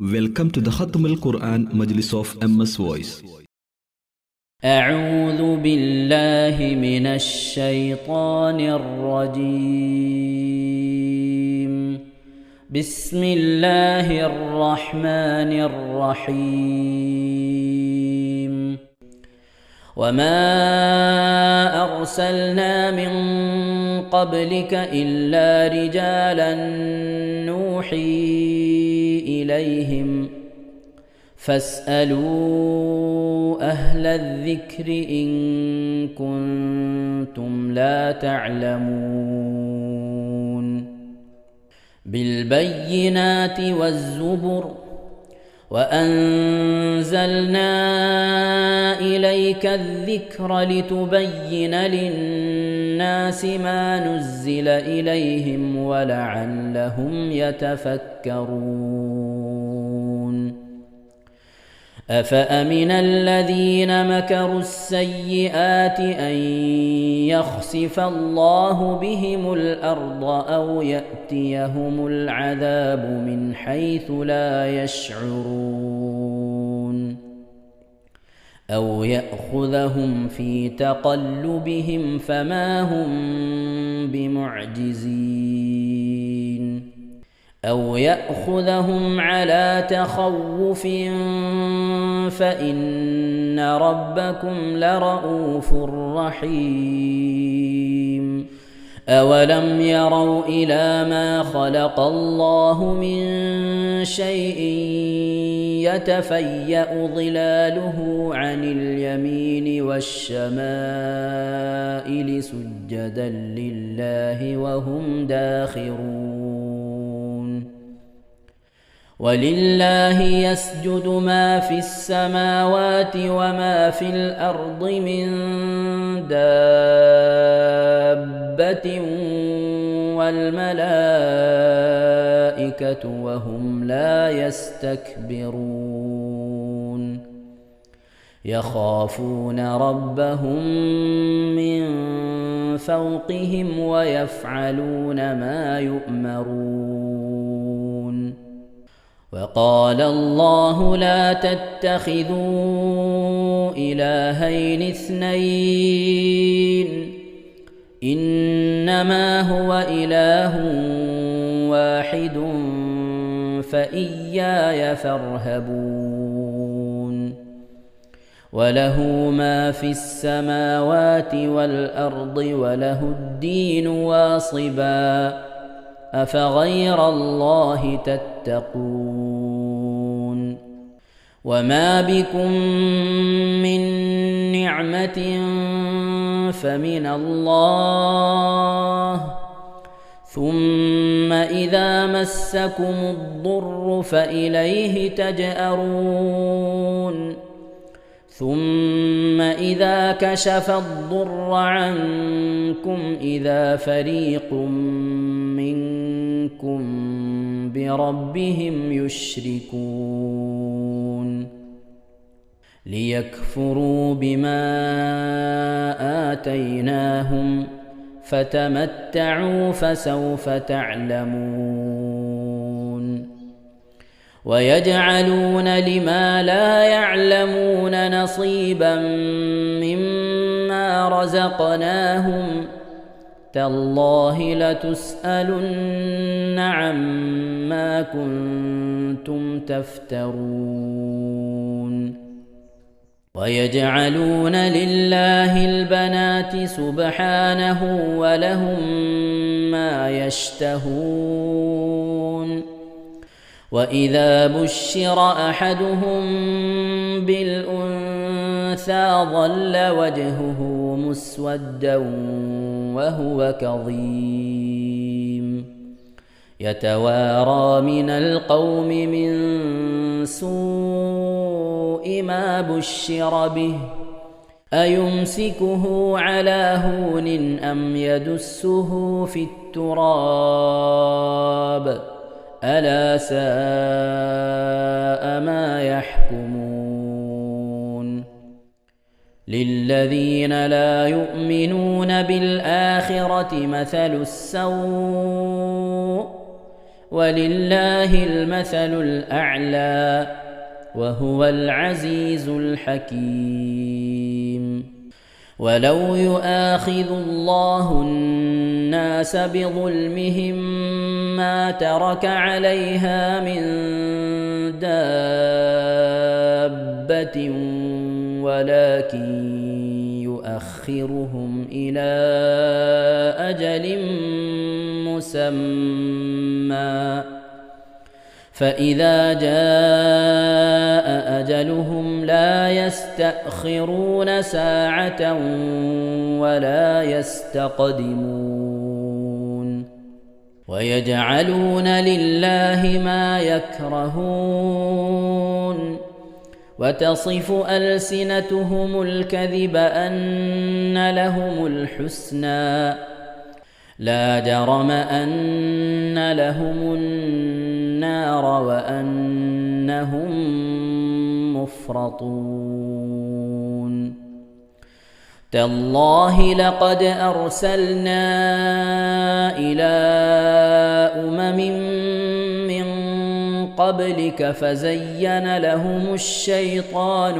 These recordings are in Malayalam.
Welcome to the Khatm al-Quran Majlis of MS Voice. أعوذ بالله من الشيطان الرجيم. بسم الله الرحمن الرحيم. وما أرسلنا من قبلك إلا رجالا نوحي إليهم فاسألوا أهل الذكر إن كنتم لا تعلمون. بالبينات والزبر وأنزلنا إليك الذكر لتبين للناس ما نزل إليهم ولعلهم يتفكرون. أفأمن الذين مكروا السيئات أن يخسف الله بهم الأرض أو يأتيهم العذاب من حيث لا يشعرون أو يأخذهم في تقلبهم فما هم بمعجزين أو يأخذهم على تخوف فإن ربكم لرؤوف رحيم. أولم يروا إلى ما خلق الله من شيء يتفيأ ظلاله عن اليمين والشمائل سجدا لله وهم داخرون. ولله يسجد ما في السماوات وما في الأرض من دابة والملائكة وهم لا يستكبرون. يخافون ربهم من فوقهم ويفعلون ما يؤمرون. وقال الله لا تتخذوا إلهين اثنين إنما هو إله واحد فإياي فارهبون. وله ما في السماوات والأرض وله الدين واصبا أفغير الله تتقون. وما بكم من نعمة فمن الله ثم إذا مسكم الضر فإليه تجأرون. ثم إذا كشف الضر عنكم إذا فريق منكم بربهم يشركون. ليكفروا بما آتيناهم فتمتعوا فسوف تعلمون. ويجعلون لما لا يعلمون نصيبا مما رزقناهم تالله لتسألن عما كنتم تفترون. ويجعلون لله البنات سبحانه ولهم ما يشتهون. وإذا بشر أحدهم بالأنثى ظل وجهه مسودا وهو كظيم يتوارى من القوم من سوء ما بشر به أيمسكه على هون أم يدسه في التراب ألا ساء ما يحكمون. للذين لا يؤمنون بالآخرة مثل السوء ولله المثل الأعلى وهو العزيز الحكيم. ولو يؤاخذ الله الناس بظلمهم ما ترك عليها من دابة ولكن يؤخرهم إلى أجل مسمى فإذا جاء أجلهم لا يستأخرون ساعة ولا يستقدمون. ويجعلون لله ما يكرهون وتصف ألسنتهم الكذب أن لهم الحسنى لا جرم أن لهم النار وأنهم مفرطون. تالله لقد أرسلنا إلى أمم من قبلك فزين لهم الشيطان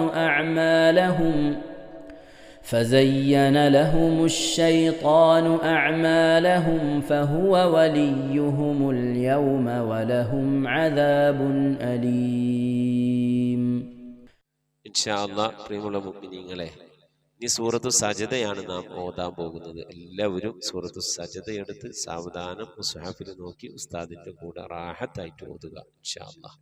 أعمالهم فهو وليهم اليوم ولهم عذاب أليم. إن شاء الله പ്രിയമുള്ള മുഅ്മിനീങ്ങളെ, ഇനി സൂറത്തു സജദയാണ് നാം ഓതാൻ പോകുന്നത്. എല്ലാവരും സൂറത്തു സജദ എടുത്ത് സാവധാനം മുസ്ഹഫിൽ നോക്കി ഉസ്താദിന്റെ കൂടെ റാഹത്തായിട്ട് ഓതുക ഇൻഷാ അല്ലാഹ്.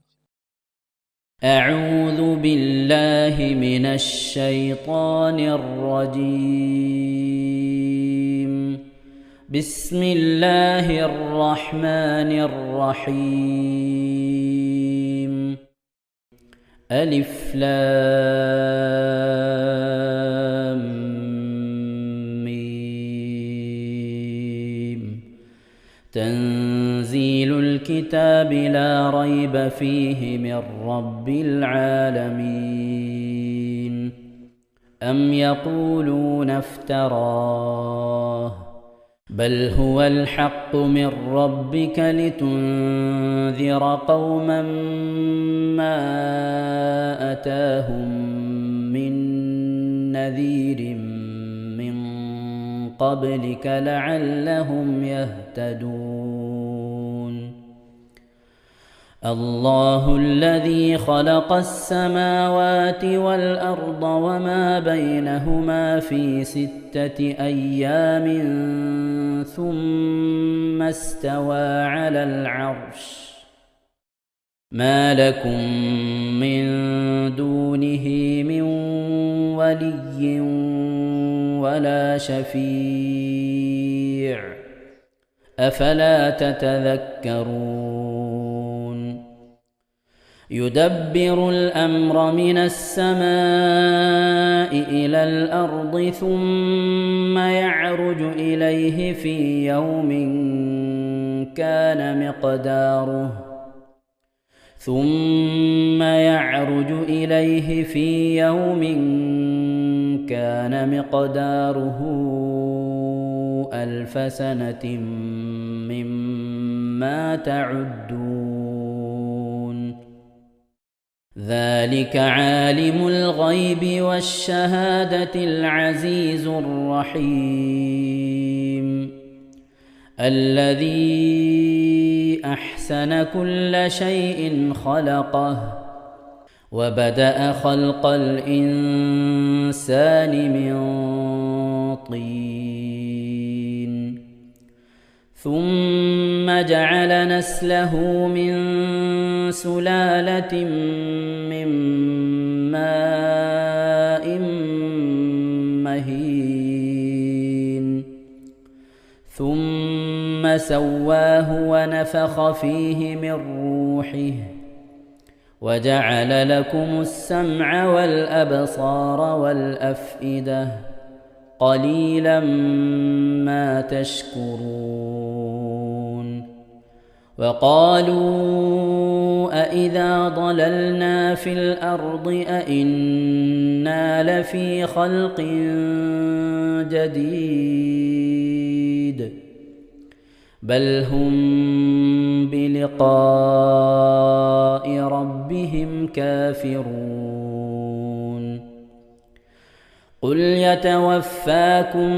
أعوذ بالله من الشيطان الرجيم. بسم الله الرحمن الرحيم. ألف لام ميم. تنزيل الكتاب لا ريب فيه من رب العالمين. أم يقولون افتراه بل هو الحق من ربك لتنذر قوما ما أتاهم من نذير من قبلك لعلهم يهتدون. الله الذي خلق السماوات والأرض وما بينهما في 6 أيام ثم استوى على العرش ما لكم من دونه من ولي ولا شفيع أفلا تتذكرون. يدبر الأمر من السماء إلى الأرض ثم يعرج إليه في يوم كان مقداره 1000 سنة مما تعدون. ذلك عالم الغيب والشهادة العزيز الرحيم الذي أحسن كل شيء خلقه وبدأ خلق الإنسان من طين ثم جعل نسله من سلالة من ماء مهين ثم سواه ونفخ فيه من روحه وجعل لكم السمع والأبصار والأفئدة قليلا ما تشكرون. وقالوا أإذا ضللنا في الأرض أإنا لفي خلق جديد بل هم بلقاء ربهم كافرون قل يتوفاكم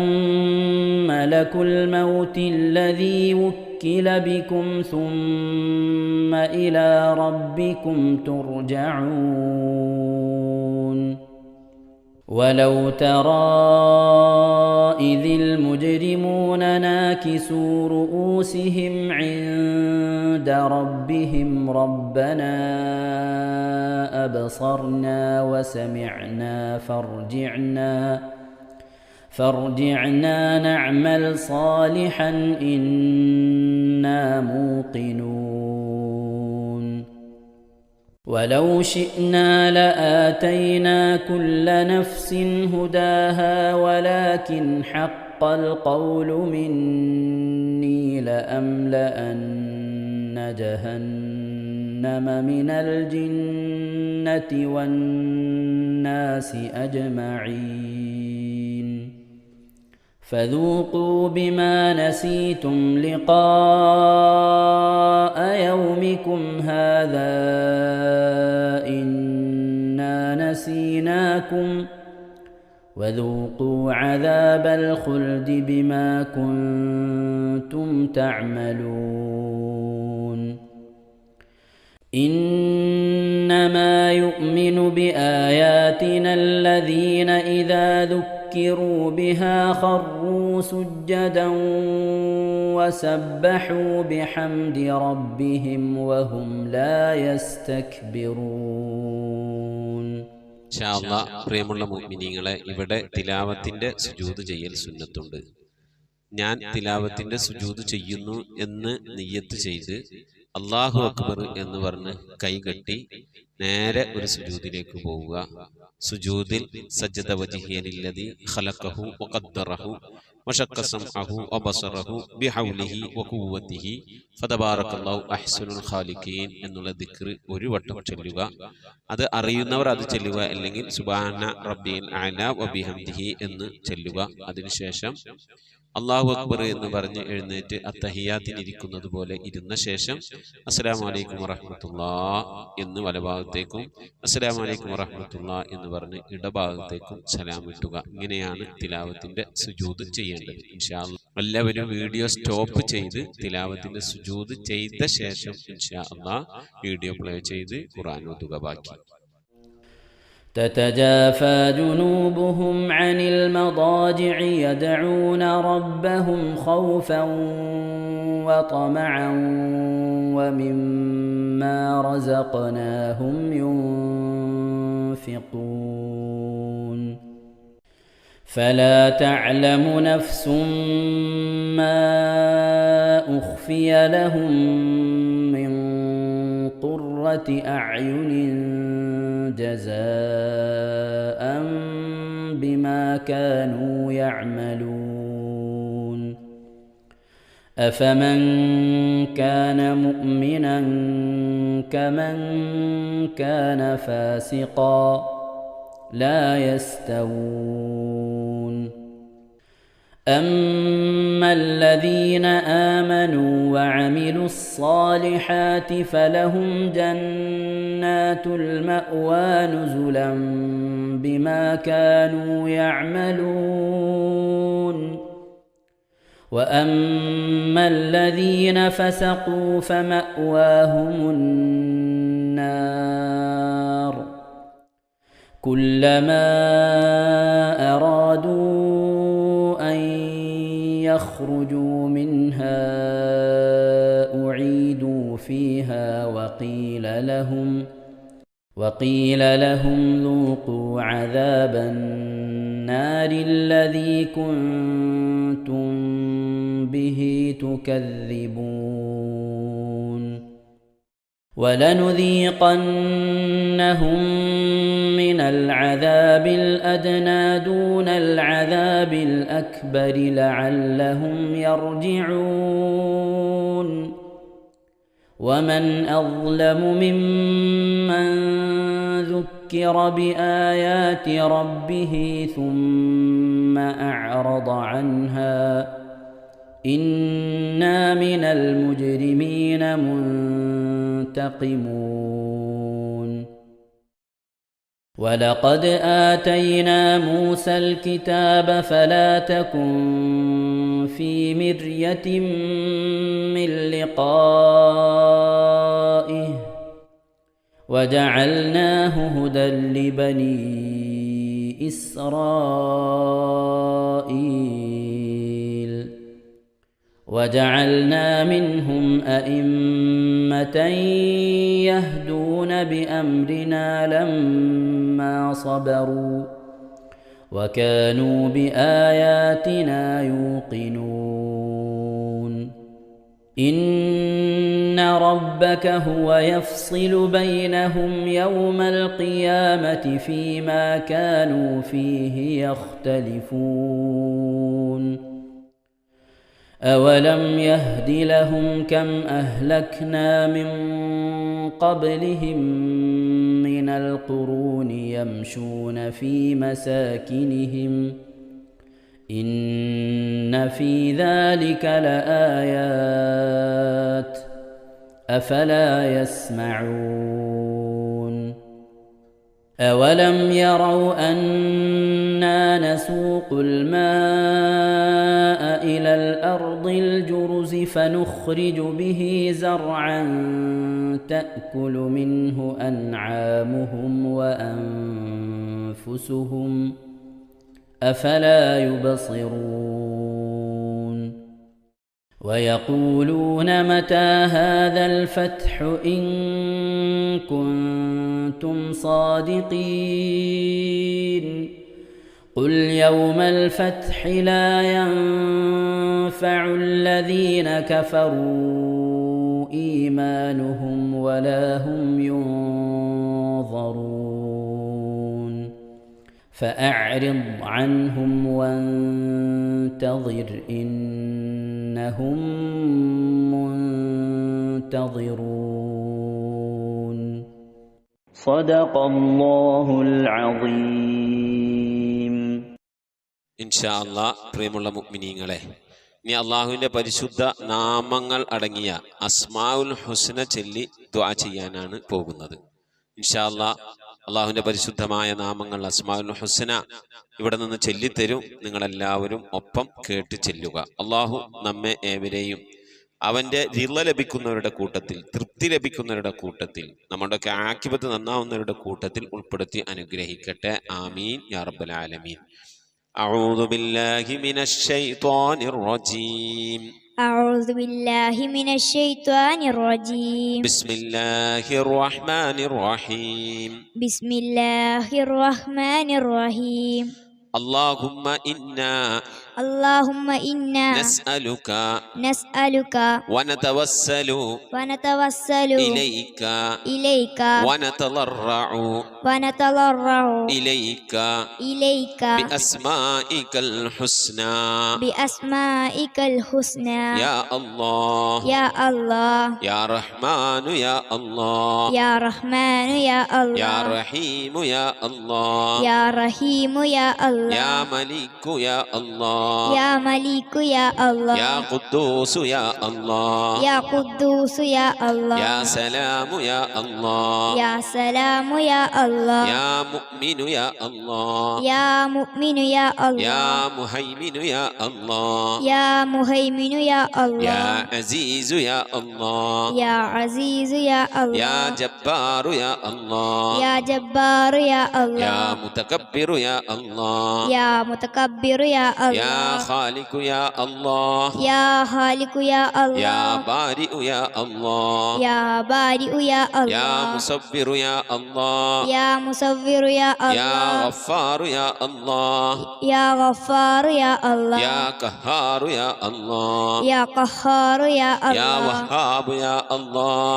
ملك الموت الذي وكل بكم ثم إلى ربكم ترجعون ولو ترى إذ المجرمون ناكسوا رؤوسهم عند ربهم ربنا أبصرنا وسمعنا فارجعنا نعمل صالحا إنا موقنون ولو شئنا لآتينا كل نفس هداها ولكن حق القول مني لأملأن جهنم من الجنة والناس أجمعين فذوقوا بما نسيتم لقاء يومكم هذا إنا نسيناكم وذوقوا عذاب الخلد بما كنتم تعملون إنما يؤمن بآياتنا الذين إذا ذكروا بها خروا سجدا وسبحوا بحمد ربهم وهم لا يستكبرون ഇൻഷാ അല്ലാഹ് പ്രിയമുള്ള മുഅ്മിനീങ്ങളെ, ഇവിടെ തിലാവത്തിന്റെ സുജൂദ് ചെയ്യൽ സുന്നത്തുണ്ട്. ഞാൻ തിലാവത്തിന്റെ സുജൂദ് ചെയ്യുന്നു എന്ന് നിയ്യത്ത് ചെയ്ത് അല്ലാഹു അക്ബർ എന്ന് പറഞ്ഞ് കൈകെട്ടി നേരെ ഒരു സുജൂദിലേക്ക് പോവുക. സുജൂദിൽ സജ്ജദ വജ്ഹിയലില്ലദി ഖലഖഹു വഖദ്ദറഹു വശഖ്ഖ സമഅഹു വബസറഹു ബിഹൗലിഹി വഖുവ്വതിഹി ഫതബാറകല്ലാഹു അഹ്സനുൽ ഖാലിഖീൻ എന്നുള്ള ദിക്ർ ഒരു വട്ടം ചൊല്ലുക. അത് അറിയുന്നവർ അത് ചൊല്ലുക, അല്ലെങ്കിൽ സുബ്ഹാന റബ്ബിൽ അഅല വബിഹംദിഹി എന്ന് ചൊല്ലുക. അതിനുശേഷം അല്ലാഹു അക്ബർ എന്ന് പറഞ്ഞ് എഴുന്നേറ്റ് അത്തഹിയാത്തിനിരിക്കുന്നത് പോലെ ഇരുന്ന ശേഷം അസ്സലാമു അലൈക്കും വറഹ്മത്തുള്ളാഹ് എന്ന് വലഭാഗത്തേക്കും അസ്സലാമു അലൈക്കും വറഹ്മത്തുള്ളാഹ് എന്ന് പറഞ്ഞ് ഇടഭാഗത്തേക്കും സലാം ഇട്ടുക. ഇങ്ങനെയാണ് തിലാവത്തിന്റെ സുജൂദ് ചെയ്യേണ്ടത്. ഇൻഷാ അല്ലാഹ് എല്ലാവരും വീഡിയോ സ്റ്റോപ്പ് ചെയ്ത് തിലാവത്തിന്റെ സുജൂദ് ചെയ്ത ശേഷം ഇൻഷാ അല്ലാഹ് വീഡിയോ പ്ലേ ചെയ്ത് ഖുർആൻ ഓതുക. ബാക്കി تتجافى جنوبهم عن المضاجع يدعون ربهم خوفا وطمعا ومما رزقناهم ينفقون فلا تعلم نفس ما أخفي لهم من قرة أعين جزاء بما كانوا يعملون أفمن كان مؤمنا كمن كان فاسقا لا يستوون أما الذين آمنوا وعملوا الصالحات فلهم جنات المأوى نزلا بما كانوا يعملون وأما الذين فسقوا فمأواهم النار كلما أرادوا أن يخرجوا منها أعيدوا فيها وقيل لهم ذوقوا عذاب النار الذي كنتم به تكذبون ولنذيقنهم من العذاب الأدنى دون العذاب الأكبر لعلهم يرجعون ومن أظلم ممن ذكر بآيات ربه ثم أعرض عنها إنا من المجرمين منتقمون ولقد آتينا موسى الكتاب فلا تكن في مرية من لقائه وجعلناه هدى لبني إسرائيل وجعلنا منهم أئمة يهدون بأمرنا لما صبروا وكانوا بآياتنا يوقنون إن ربك هو يفصل بينهم يوم القيامة فيما كانوا فيه يختلفون أولم يهد لهم كم أهلكنا من قبلهم من القرون يمشون في مساكنهم إن في ذلك لآيات أفلا يسمعون أولم يروا أنا نسوق الماء إلى الأرض الجرز فنخرج به زرعا تأكل منه أنعامهم وأنفسهم أفلا يبصرون ويقولون متى هذا الفتح إن كنتم صادقين قل يوم الفتح لا ينفع الذين كفروا إيمانهم ولا هم ينظرون فأعرض عنهم وانتظر إنهم منتظرون صدق الله العظيم ഇൻഷാ അല്ലാഹ്. പ്രിയമുള്ള മുഅ്മിനീങ്ങളെ, ഇനി അള്ളാഹുവിൻ്റെ പരിശുദ്ധ നാമങ്ങൾ അടങ്ങിയ അസ്മാഉൽ ഹുസ്ന ചൊല്ലി ദുആ ചെയ്യാനാണ് പോകുന്നത്. ഇൻഷാ അല്ലാഹ് അള്ളാഹുവിൻ്റെ പരിശുദ്ധമായ നാമങ്ങൾ അസ്മാഉൽ ഹുസ്ന ഇവിടെ നിന്ന് ചൊല്ലിത്തരും. നിങ്ങളെല്ലാവരും ഒപ്പം കേട്ട് ചെല്ലുക. അള്ളാഹു നമ്മെ ഏവരെയും അവൻ്റെ റിള ലഭിക്കുന്നവരുടെ കൂട്ടത്തിൽ, തൃപ്തി ലഭിക്കുന്നവരുടെ കൂട്ടത്തിൽ, നമ്മുടെയൊക്കെ ആഖിബത്ത് നന്നാവുന്നവരുടെ കൂട്ടത്തിൽ ഉൾപ്പെടുത്തി അനുഗ്രഹിക്കട്ടെ. ആമീൻ യാ റബ്ബൽ ആലമീൻ. أعوذ بالله من الشيطان الرجيم. أعوذ بالله من الشيطان الرجيم. بسم الله الرحمن الرحيم. بسم الله الرحمن الرحيم. اللهم إنا نسألك ونتوسل إليك ونتضرع إليك بأسمائك الحسنى يا الله يا رحمن يا الله يا رحيم يا الله يا ملك يا الله يا قدوس يا الله يا سلام يا الله يا مؤمن يا الله يا مهيمن يا الله يا عزيز يا الله يا جبار يا الله يا متكبر يا الله يا خالق يا الله يا بارئ يا الله يا مصبر يا الله يا غفار يا الله يا قهار يا الله يا وهاب يا الله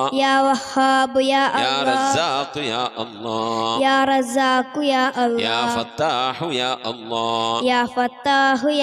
يا رزاق يا الله يا فتاح يا الله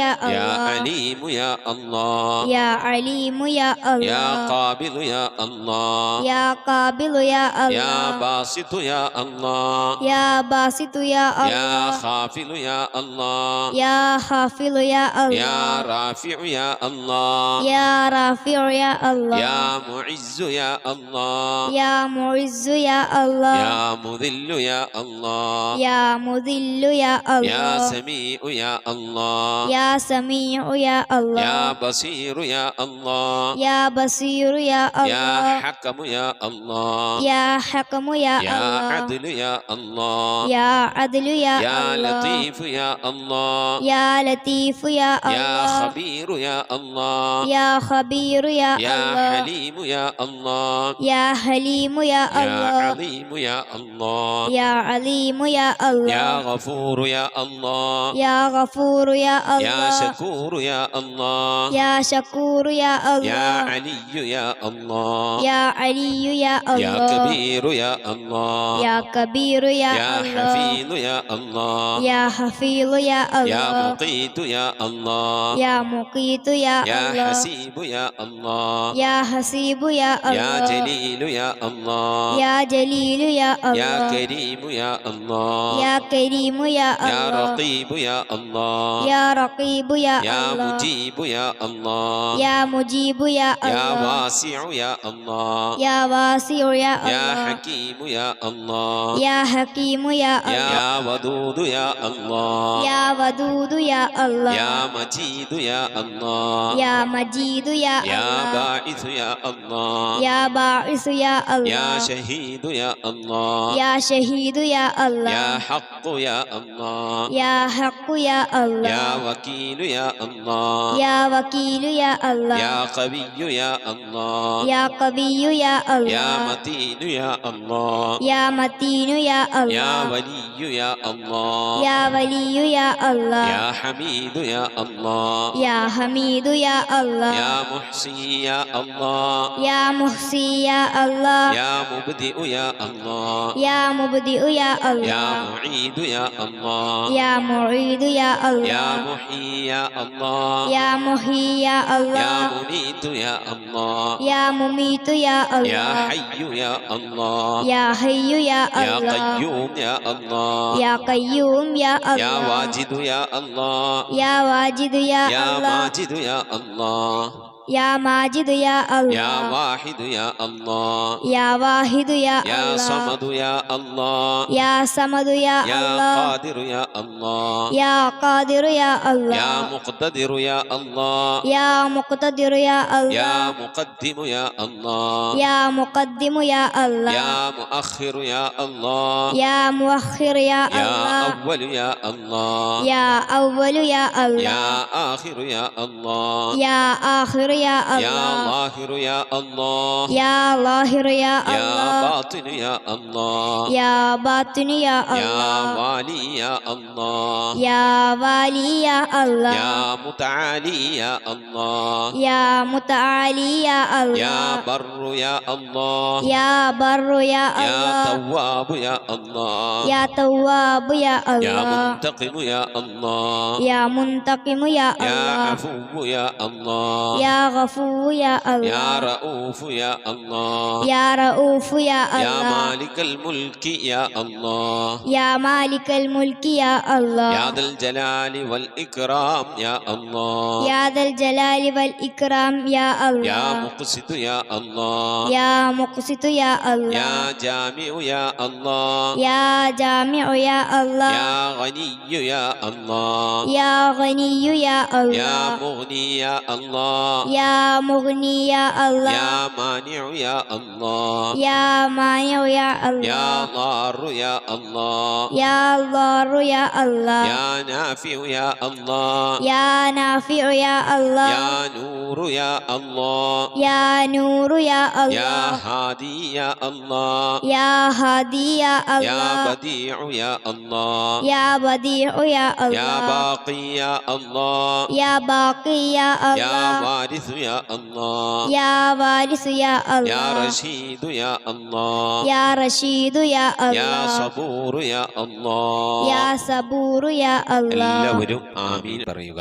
يا يا الله عليم يا الله يا عليم يا يا الله قابل يا الله يا قابل يا يا الله باسط يا الله يا باسط يا يا الله خافل يا الله يا حافظ يا يا الله رافع يا الله يا رافع يا الله يا معز يا الله يا معز يا الله يا مذل يا الله يا مذل يا يا الله سميع يا الله يا سميع يا يا الله بصير يا الله يا بصير يا يا الله حكم يا الله يا حكم يا يا الله عدل يا الله يا عدل يا يا الله لطيف يا الله يا لطيف يا يا الله خبير يا الله يا خبير يا يا الله حليم يا الله يا حليم يا يا الله عظيم يا الله يا عليم يا يا الله غفور يا الله يا غفور يا يا الله شكور يا الله يا شكور يا يا الله علي يا الله يا علي يا يا الله كبير يا الله يا كبير يا يا الله حفيظ يا الله يا حفيظ يا يا الله مقيت يا الله يا مقيت يا يا الله حسيب يا الله يا حسيب يا يا الله جليل يا الله يا جليل يا يا الله كريم يا الله يا كريم يا يا الله رقيب يا الله يا رقيب يا يا الله مجيب يا الله يا مجيب يا يا الله واسع يا الله يا واسع يا يا الله حكيم يا الله يا حكيم يا الله يا ودود يا الله يا ودود يا الله يا مجيد يا الله يا مجيد يا يا الله باعث يا الله يا باعث يا يا الله شهيد يا الله يا شهيد يا يا الله حق يا الله يا حق يا الله يا وكيل يا الله يا وكيل يا الله يا قوي يا الله يا قوي يا يا الله متين يا الله يا متين يا يا الله ولي يا الله يا ولي يا الله يا حميد يا الله يا حميد يا الله يا محصي يا الله يا محصي يا الله يا مبدئ يا الله يا مبدئ يا يا الله معيد يا الله يا معيد يا يا الله محيي يا الله يا محيي يا يا الله مميت يا الله يا مميت يا يا الله حي يا الله يا حي يا يا الله قيوم يا الله يا قيوم يا يا الله واجد يا الله يا واجد يا يا الله ماجد يا الله يا ماجد يا يا الله واحد يا الله يا واحد يا يا الله صمد يا الله يا صمد يا يا الله قادر يا الله يا قادر يا يا الله مقتدر يا الله يا مقتدر يا يا الله مقدم يا الله يا مقدم يا الله يا مؤخر يا الله يا مؤخر يا يا الله أول يا الله يا أول يا يا الله آخر يا الله يا آخر يا يا الله ظاهر يا الله يا ظاهر يا يا الله باطن يا الله يا باطن يا يا الله والي يا الله يا والي يا الله يا متعالي يا الله يا متعالي يا يا الله بر يا الله يا بر يا يا الله تواب يا الله يا تواب يا يا الله منتقم يا الله يا منتقم يا يا الله عفو يا الله يا غفور يا يا الله رؤوف يا الله يا رؤوف يا يا الله مالك الملك يا الله يا مالك الملك يا الله يا ذا الجلال والإكرام يا الله يا ذا الجلال والإكرام يا يا الله مقسط يا الله يا مقسط يا الله يا جامع يا الله يا جامع يا الله يا غني يا الله يا غني يا يا الله مغني يا الله يا مغني يا الله يا مانع يا الله يا مانع يا يا الله ضار يا الله يا ضار يا الله يا نافع يا الله يا نافع يا الله يا نور يا الله يا نور يا يا الله هادي يا الله يا هادي يا يا الله بديع يا الله يا بديع يا يا الله باقي يا الله يا باقي يا يا الله وارث يا الله يا وارث يا يا الله رشيد يا الله يا رشيد يا يا الله صبور يا الله يا صبور يا الله എല്ലാവരും ആമീൻ പറയുക.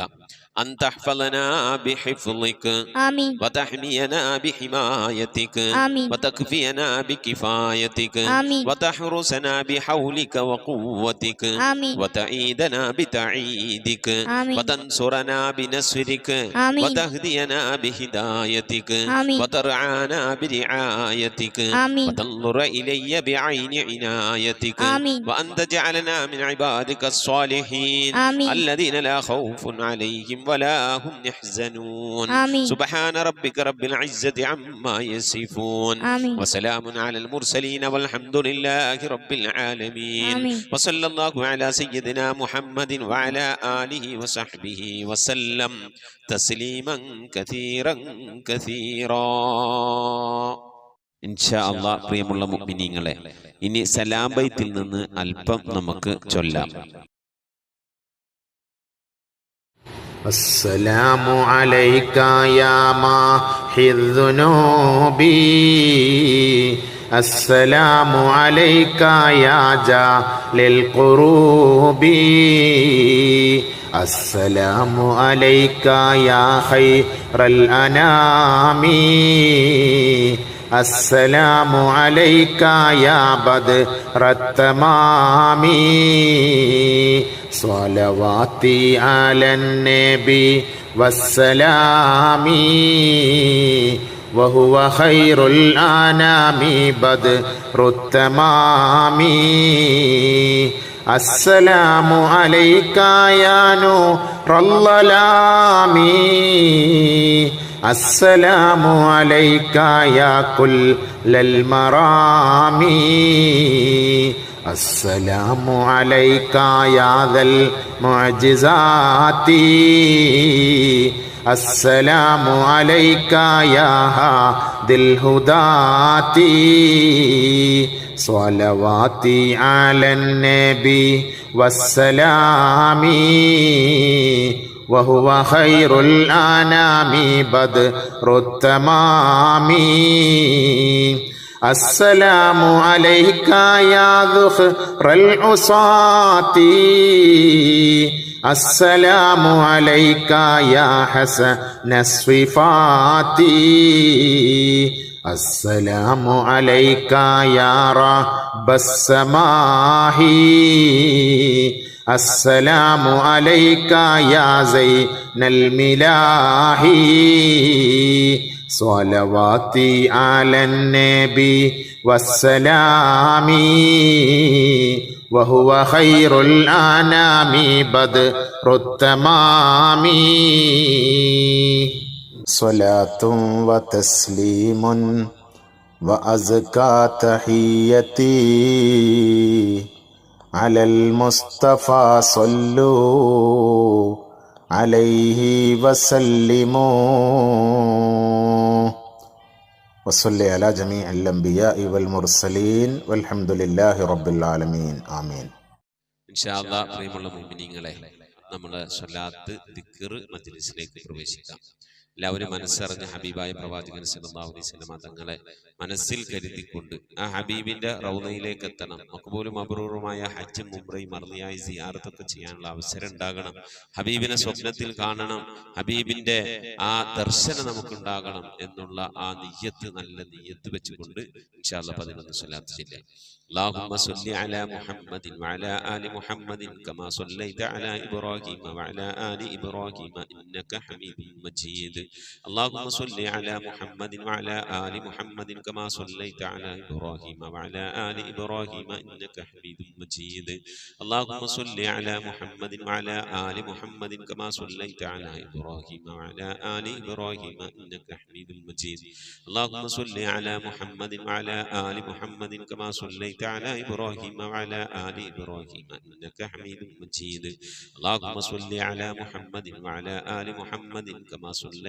أن تحفظنا بحفظك آمين وتحمينا بحمايتك آمين وتكفينا بكفايتك آمين وتحرسنا بحولك وقوتك آمين وتعيدنا بتعيدك آمين وتنصرنا بنصرك آمين وتهدينا بهدايتك آمين وترعانا برعايتك آمين وتنظر إلي بعين عنايتك آمين وأن تجعلنا من عبادك الصالحين آمين الذين لا خوف عليهم ولا هم يحزنون آمين سبحان ربك رب العزة عما يصفون آمين وسلام على المرسلين والحمد لله رب العالمين آمين وصلى الله على سيدنا محمد وعلى آله وصحبه وسلم تسليما كثيرا كثيرا. ഇൻഷാ അല്ലാഹ് പ്രിയമുള്ള മുഅ്മിനീങ്ങളെ, ഇനി സലാം ബൈത്തിൽ നിന്ന് അല്പം നമുക്ക് ചൊല്ലാം. അസ്സലാമു അലൈക യാ മാഹിദ് ദുനൂബി അസ്സലാമു അലൈക യാ ജാലിൽ ഖുറൂബി അസ്സലാമു അലൈക യാ ഖൈറൽ അനാമി അസ്സലാമു അലൈക യാ ബദ്റത്തമാമി സ്വലവാതി അലൻ നബി വസ്സലാമി വഹുവ ഖൈറുൽ അനാമി ബദ്റുത്തമാമി അസ്സലാമു അലൈക യാ നൂറല്ലലാമി അസ്സലാമു അലൈക യാ കുല്ലൽ മറാമി അസ്സലാമു അലൈക യാ ദൽ മുഅ്ജിസാതി അസ്സലാമു അലൈക യാ ഹാദിൽ ഹുദാതി സ്വലവാതി അലൻ നബി വസ്സലാമി വഹുവ ഖൈറുൽ അനാമി ബദ്റുത്തമാമി അസ്സലാമു അലൈക യാ ദുഖ്റൽ ഉസാതി അസ്സലാമു അലൈക യാ ഹസനസ് സിഫാതി അസ്സലാമു അലൈക യാ റബ്ബസ് സമാഹി അസ്സലാമു അലൈക യാ സൈനൽ മിലാഹി സ്വലവാതി അലൻ നബി വസ്സലാമി വഹുവ ഖൈറുൽ അനാമി ബദ്റുത്തമാമി സ്വലാത്തും വതസ്ലീമുൻ വഅസ്കാ തഹിയ്യതി അലൽ മുസ്തഫാ സ്വല്ലൂ അലൈഹി വസല്ലിമൂ വസല്ലി അലാ ജമീഇൽ അംബിയാഇ വൽ മുർസലീൻ വൽഹംദുലില്ലാഹി റബ്ബിൽ ആലമീൻ ആമീൻ. ഇൻഷാ അല്ലാഹ് പ്രിയമുള്ള മുഅ്മിനീങ്ങളെ, നമ്മൾ സ്വലാത്ത് ദിക്ർ മജ്ലിസിലേക്ക് പ്രവേശിക്കാം. എല്ലാവരും മനസ്സറിഞ്ഞ ഹബീബായ പ്രവാചകൻ സല്ലല്ലാഹു അലൈഹി വസല്ലം തങ്ങളെ മനസ്സിൽ കരുതിക്കൊണ്ട് ആ ഹബീബിന്റെ റൗളയിലേക്ക് എത്തണം. മഖ്ബൂലും മബ്റൂറുമായ ഹജ്ജും ഉംറയും മർദിയായ സിയാറത്തൊക്കെ ചെയ്യാനുള്ള അവസരം ഉണ്ടാകണം. ഹബീബിനെ സ്വപ്നത്തിൽ കാണണം, ഹബീബിന്റെ ആ ദർശനം നമുക്കുണ്ടാകണം എന്നുള്ള ആ നിയ്യത്ത്, നല്ല നിയ്യത്ത് വെച്ചുകൊണ്ട് ഇൻഷാ അല്ലാഹ് 11 സ്വലാത്ത് ചൊല്ലാം. اللهم صل على محمد وعلى آل محمد كما صليت على إبراهيم وعلى آل إبراهيم إنك حميد مجيد. اللهم صل على محمد وعلى آل محمد كما صليت على إبراهيم وعلى آل إبراهيم إنك حميد مجيد. اللهم صل على محمد وعلى آل محمد كما صليت على إبراهيم وعلى آل إبراهيم إنك حميد مجيد. اللهم صل على محمد وعلى آل محمد كما صليت على إبراهيم وعلى آل إبراهيم إنك حميد مجيد. اللهم صل على محمد وعلى آل محمد كما صليت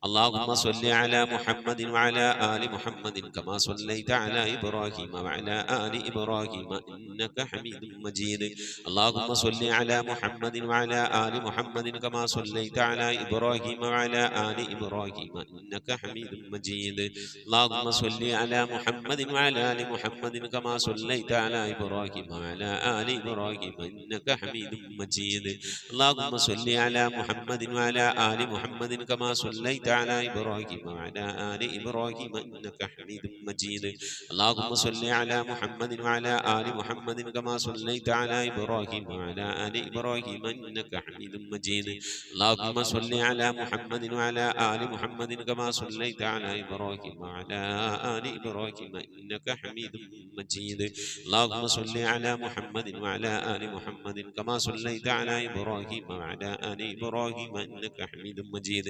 اللهم صل على محمد وعلى آل محمد كما صليت على إبراهيم وعلى آل إبراهيم إنك حميد مجيد اللهم صل على محمد وعلى آل محمد كما صليت على إبراهيم وعلى آل إبراهيم إنك حميد مجيد اللهم صل على محمد وعلى آل محمد كما صليت على إبراهيم وعلى آل إبراهيم إنك حميد مجيد اللهم صل على محمد وعلى آل محمد كما صليت على إبراهيم وعلى آل إبراهيم إنك حميد مجيد اللهم صل على محمد وعلى آل محمد كما صليت على إبراهيم وعلى آل إبراهيم إنك حميد مجيد اللهم صل على محمد وعلى آل محمد كما صليت على إبراهيم وعلى آل إبراهيم إنك حميد مجيد اللهم صل على محمد وعلى آل محمد كما صليت على إبراهيم وعلى آل إبراهيم إنك حميد مجيد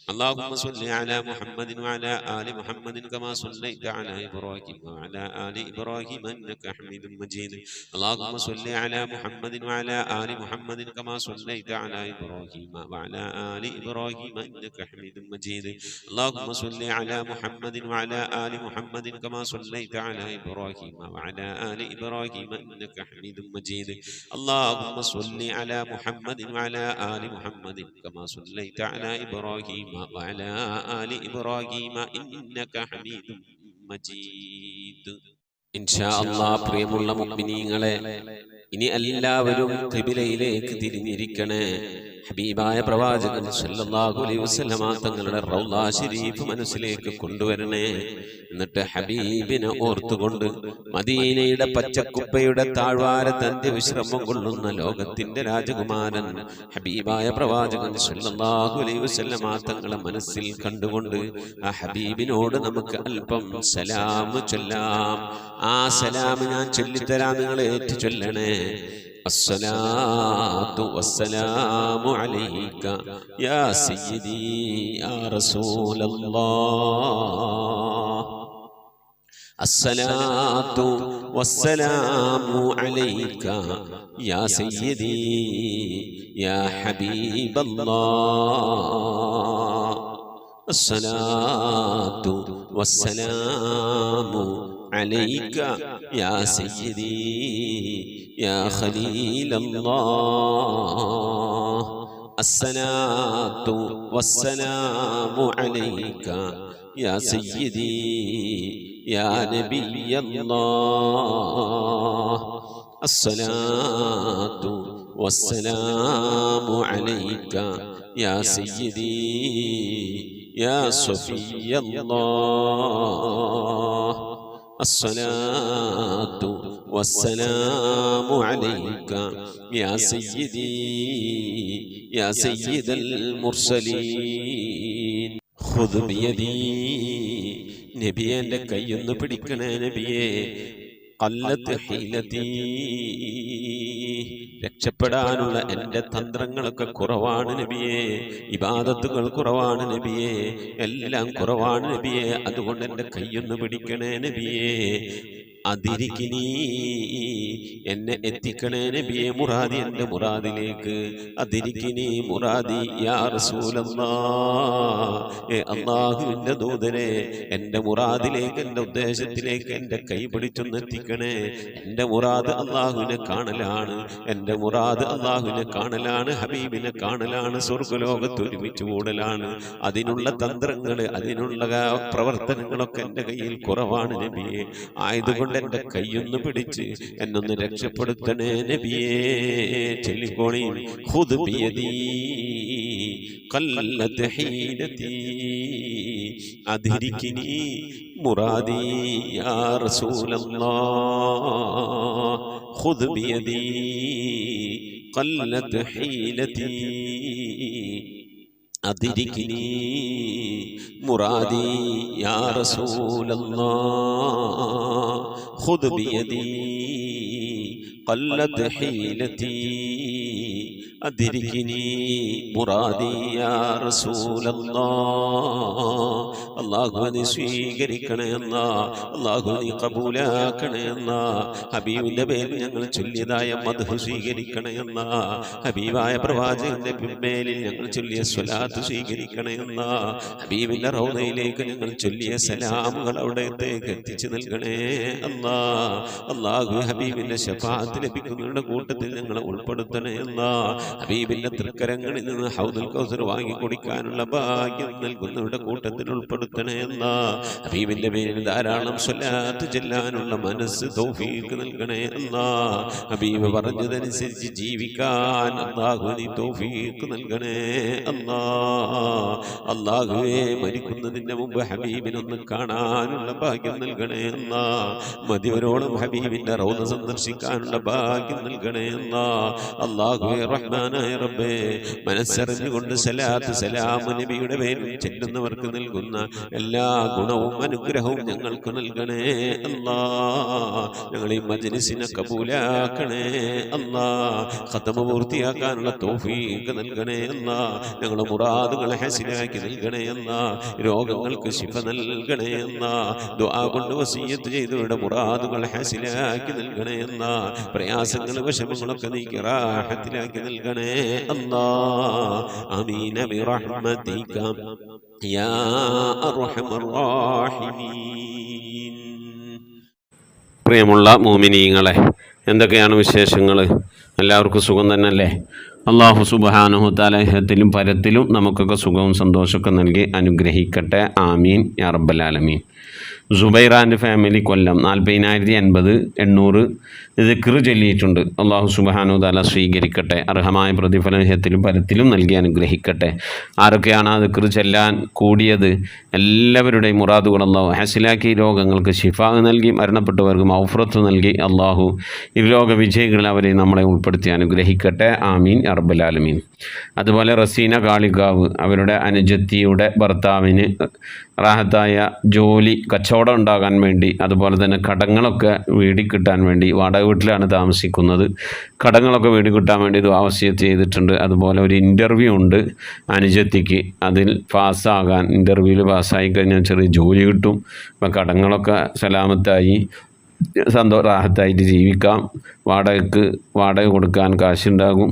اللهم صل على محمد وعلى آل محمد كما صليت على إبراهيم وعلى آل إبراهيم إنك حميد مجيد اللهم صل على محمد وعلى آل محمد كما صليت على إبراهيم وعلى آل إبراهيم إنك حميد مجيد اللهم صل على محمد وعلى آل محمد كما صليت على إبراهيم وعلى آل إبراهيم إنك حميد مجيد اللهم صل على محمد وعلى آل محمد كما صليت على إبراهيم وعلى آل إبراهيم إنك حميد مجيد إن شاء الله പ്രിയമുള്ള മുഅ്മിനീങ്ങളെ ഇനി എല്ലാവരും ഖിബിലയിലേക്ക് തിരിഞ്ഞിരിക്കണേ ഹബീബായ പ്രവാചകൻ സല്ലല്ലാഹു അലൈഹി വസല്ലമ തങ്ങളുടെ റൗള ശരീഫ് മനസ്സിലേക്ക് കൊണ്ടുവരണേ എന്നിട്ട് ഹബീബിനെ ഓർത്തുകൊണ്ട് മദീനയുടെ പച്ചക്കുപ്പയുടെ താഴ്വാരത്ത് അന്ത്യവിശ്രമം കൊള്ളുന്ന ലോകത്തിന്റെ രാജകുമാരൻ ഹബീബായ പ്രവാചകൻ സല്ലല്ലാഹു അലൈഹി വസല്ലമ തങ്ങളെ മനസ്സിൽ കണ്ടുകൊണ്ട് ആ ഹബീബിനോട് നമുക്ക് അല്പം സലാം ചൊല്ലാം ആ സലാം ഞാൻ ചൊല്ലിത്തരാം നിങ്ങൾ ഏറ്റു ചൊല്ലണേ الصلاة والسلام عليك يا سيدي يا رسول الله الصلاة والسلام عليك يا سيدي يا حبيب الله الصلاة والسلام عليك يا سيدي يا خليل الله الصلاة والسلام عليك يا سيدي يا نبي الله الصلاة والسلام عليك يا سيدي يا صفي الله الصلاة والسلام عليك يا سيدي يا سيد المرسلين خذ بيدي നബിയെ എൻ്റെ കൈയൊന്ന് പിടിക്കണേ നബിയെ ഖല്ലത്ത് ഹീലതീ രക്ഷപ്പെടാനുള്ള എൻ്റെ തന്ത്രങ്ങളൊക്കെ കുറവാണ് നബിയെ ഇബാദത്തുകൾ കുറവാണ് നബിയെ എല്ലാം കുറവാണ് നബിയെ അതുകൊണ്ട് എൻ്റെ കൈയൊന്ന് പിടിക്കണേ നബിയെ അതിരിക്കിനി എന്നെ എത്തിക്കണേ നബിയെ മുറാദി എൻ്റെ മുറാദിലേക്ക് അതിരിക്കിനി മുറാദി യാ റസൂലല്ലാഹ് അല്ലാഹുവിൻ്റെ ദൂതനെ എൻ്റെ മുറാദിലേക്ക് എൻ്റെ ഉദ്ദേശത്തിലേക്ക് എൻ്റെ കൈ പിടിച്ചൊന്ന് എത്തിക്കണേ എൻ്റെ മുറാദ് അല്ലാഹുവിനെ കാണലാണ് എൻ്റെ മുറാദ് അല്ലാഹുവിനെ കാണലാണ് ഹബീബിനെ കാണലാണ് സ്വർഗ്ഗലോകത്ത് ഒരുമിച്ച് കൂടലാണ് അതിനുള്ള തന്ത്രങ്ങൾ അതിനുള്ള പ്രവർത്തനങ്ങളൊക്കെ എൻ്റെ കയ്യിൽ കുറവാണ് നബിയെ ആയതുകൊണ്ട് എൻ്റെ കൈയൊന്ന് പിടിച്ച് എന്നൊന്ന് രക്ഷപ്പെടുത്തണേ നബിയേ ചൊല്ലിക്കോണി ഖുദ് ബിയദീ ഖല്ലത്ത് ഹീലതീ അദ്രികിനി മുറാദി യാ റസൂലല്ലാഹ് ഖുദ് ബിയദീ ഖല്ലത്ത് ഹീലതീ أدركني مرادي يا رسول الله خذ بيدي قلت حيلتي അദ്രികിനി മുറാദി യാ റസൂലല്ലാഹ്. അല്ലാഹു നീ സ്വീകരിക്കണേ അല്ലാഹ്, അല്ലാഹു നീ ഖബൂലാക്കണേ അല്ലാഹ്. ഹബീബിന്റെ പേരിൽ ഞങ്ങൾ ചൊല്ലിയതായ മദ്ഹ് സ്വീകരിക്കണേ അല്ലാഹ്. ഹബീബായ പ്രവാചകന്റെ മേലിൽ ഞങ്ങൾ ചൊല്ലിയ സ്വലാത്ത് സ്വീകരിക്കണേ അല്ലാഹ്. ഹബീബിന്റെ റൗദയിലേക്ക് ഞങ്ങൾ ചൊല്ലിയ സലാമുകൾ അവിടത്തേക്ക് എത്തിച്ചു നൽകണേ അല്ലാഹ്. അല്ലാഹു ഹബീബിന്റെ ശഫാഅത്ത് ലഭിക്കുന്നവരുടെ കൂട്ടത്തിൽ ഞങ്ങളെ ഉൾപ്പെടുത്തണേ അല്ലാഹ്. ഹബീബിന്റെ തൃക്കരങ്ങളിൽ നിന്ന് ഹൗദുൽ കൗസർ വാങ്ങി കുടിക്കാനുള്ള ഭാഗ്യം നൽകുന്നവരുടെ കൂട്ടത്തിൽ ഉൾപ്പെടുത്തണേ അല്ലാഹ്. ഹബീബിന്റെ പേരിൽ ധാരാളം സ്വലാത്ത് ചെല്ലാനുള്ള മനസ്സ് തൗഫീഖ് നൽകണേ അല്ലാഹ്. ഹബീബ് പറഞ്ഞതനുസരിച്ച് ജീവിക്കാൻ അല്ലാഹു നീ തൗഫീഖ് നൽകണേ അല്ലാഹ്. അല്ലാഹുവേ മരിക്കുന്നതിന്റെ മുമ്പ് ഹബീബിനൊന്ന് കാണാനുള്ള ഭാഗ്യം നൽകണേ അല്ലാഹ്. മതിവരോളം ഹബീബിന്റെ റൗദ സന്ദർശിക്കാനുള്ള ഭാഗ്യം നൽകണേ അല്ലാഹ്. അല്ലാഹുവേ റഹ്മാനായ റബ്ബേ, മനസ്സറിഞ്ഞുകൊണ്ട് സലാത്ത് സലാം നബിയുടെ പേരിൽ ചെല്ലുന്നവർക്ക് നൽകുന്ന എല്ലാ ഗുണവും അനുഗ്രഹവും ഞങ്ങൾക്ക് നൽകണേ അല്ലാഹ്. ഞങ്ങൾ ഈ മജ്ലിസിനെ കബൂലാക്കണേ അല്ലാഹ്. ഖതമ പൂർത്തിയാക്കാനുള്ള തൗഫീഖ് നൽകണേ അല്ലാഹ്. ഞങ്ങളുടെ മുറാദുകളെ ഹസിലാക്കി നൽകണേ അല്ലാഹ്. രോഗങ്ങൾക്ക് ശിഫ നൽകണേ അല്ലാഹ്. ദുആ കൊണ്ട് വസിയ്യത്ത് ചെയ്തവരുടെ മുറാദുകൾ ഹസിലാക്കി നൽകണേ അല്ലാഹ്. പ്രയാസങ്ങൾ വിഷമങ്ങളൊക്കെ നീക്കി റാഹത്തിലാക്കി നൽകണേ അല്ലാഹ്. ആമീൻ ബിറഹ്മതിക യാ അർഹമർ റഹീമീൻ. പ്രിയമുള്ള മുഅ്മിനീങ്ങളെ, എന്തൊക്കെയാണ് വിശേഷങ്ങൾ? എല്ലാവർക്കും സുഖം തന്നെയല്ലേ? അല്ലാഹു സുബ്ഹാനഹു തആല ഇഹത്തിലും പരത്തിലും നമുക്കൊക്കെ സുഖവും സന്തോഷമൊക്കെ നൽകി അനുഗ്രഹിക്കട്ടെ. ആമീൻ യാ റബ്ബൽ ആലമീൻ. സുബൈറാൻ്റെ ഫാമിലി കൊല്ലം 40,080 ദിക്ർ ചൊല്ലിയിട്ടുണ്ട്. അല്ലാഹു സുബ്ഹാനഹു തആല സ്വീകരിക്കട്ടെ. അർഹമായ പ്രതിഫലം ഇഹത്തിലും പരത്തിലും നൽകി അനുഗ്രഹിക്കട്ടെ. ആരൊക്കെയാണ് ആ ദിക്ർ ചെല്ലാൻ കൂടിയത്? എല്ലാവരുടെയും മുറാദുകൾ അല്ലാഹു ഹസിലാക്കി, രോഗങ്ങൾക്ക് ശിഫാ നൽകി, മരണപ്പെട്ടവർക്ക് മഗ്ഫിറത്ത് നൽകി അല്ലാഹു ഇരുലോക വിജയികളിൽ അവരെ നമ്മളെ ഉൾപ്പെടുത്തി അനുഗ്രഹിക്കട്ടെ. ആമീൻ യാ റബ്ബൽ ആലമീൻ. അതുപോലെ റസീന കാളികാവ്, അവരുടെ അനുജത്തിയുടെ ഭർത്താവിന് റാഹത്തായ ജോലി കച്ചവടം ഉണ്ടാകാൻ വേണ്ടി, അതുപോലെ തന്നെ കടങ്ങളൊക്കെ വീടി കിട്ടാൻ വേണ്ടി, വാടക വീട്ടിലാണ് താമസിക്കുന്നത്, കടങ്ങളൊക്കെ വീടി കിട്ടാൻ വേണ്ടി ഇത് വസിയത്ത് ചെയ്തിട്ടുണ്ട്. അതുപോലെ ഒരു ഇൻ്റർവ്യൂ ഉണ്ട് അനുജത്തിക്ക്, അതിൽ പാസ്സാകാൻ, ഇൻ്റർവ്യൂവിൽ പാസ്സായി കഴിഞ്ഞാൽ ചെറിയ ജോലി കിട്ടും. അപ്പം കടങ്ങളൊക്കെ സലാമത്തായി റാഹത്തായിട്ട് ജീവിക്കാം. വാടക കൊടുക്കാൻ കാശുണ്ടാകും.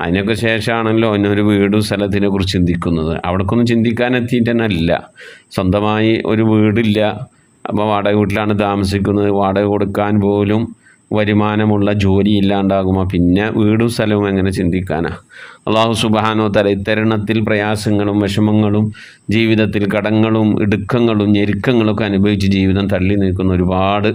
അതിനൊക്കെ ശേഷമാണല്ലോ എന്നൊരു വീടും സ്ഥലത്തിനെ കുറിച്ച് ചിന്തിക്കുന്നത്. അവിടേക്കൊന്നും ചിന്തിക്കാനെത്തിയിട്ട് തന്നെ അല്ല. സ്വന്തമായി ഒരു വീടില്ല, അപ്പോൾ വാടക വീട്ടിലാണ് താമസിക്കുന്നത്. വാടക കൊടുക്കാൻ പോലും വരുമാനമുള്ള ജോലി ഇല്ലാണ്ടാകുമ്പോൾ പിന്നെ വീടും സ്ഥലവും എങ്ങനെ ചിന്തിക്കാനാണ്? അല്ലാഹു സുബ്ഹാനഹു തആല ഇത്തരണത്തിൽ പ്രയാസങ്ങളും വിഷമങ്ങളും ജീവിതത്തിൽ കടങ്ങളും ഇടുക്കങ്ങളും ഞെരുക്കങ്ങളൊക്കെ അനുഭവിച്ച് ജീവിതം തള്ളി നിൽക്കുന്ന ഒരുപാട്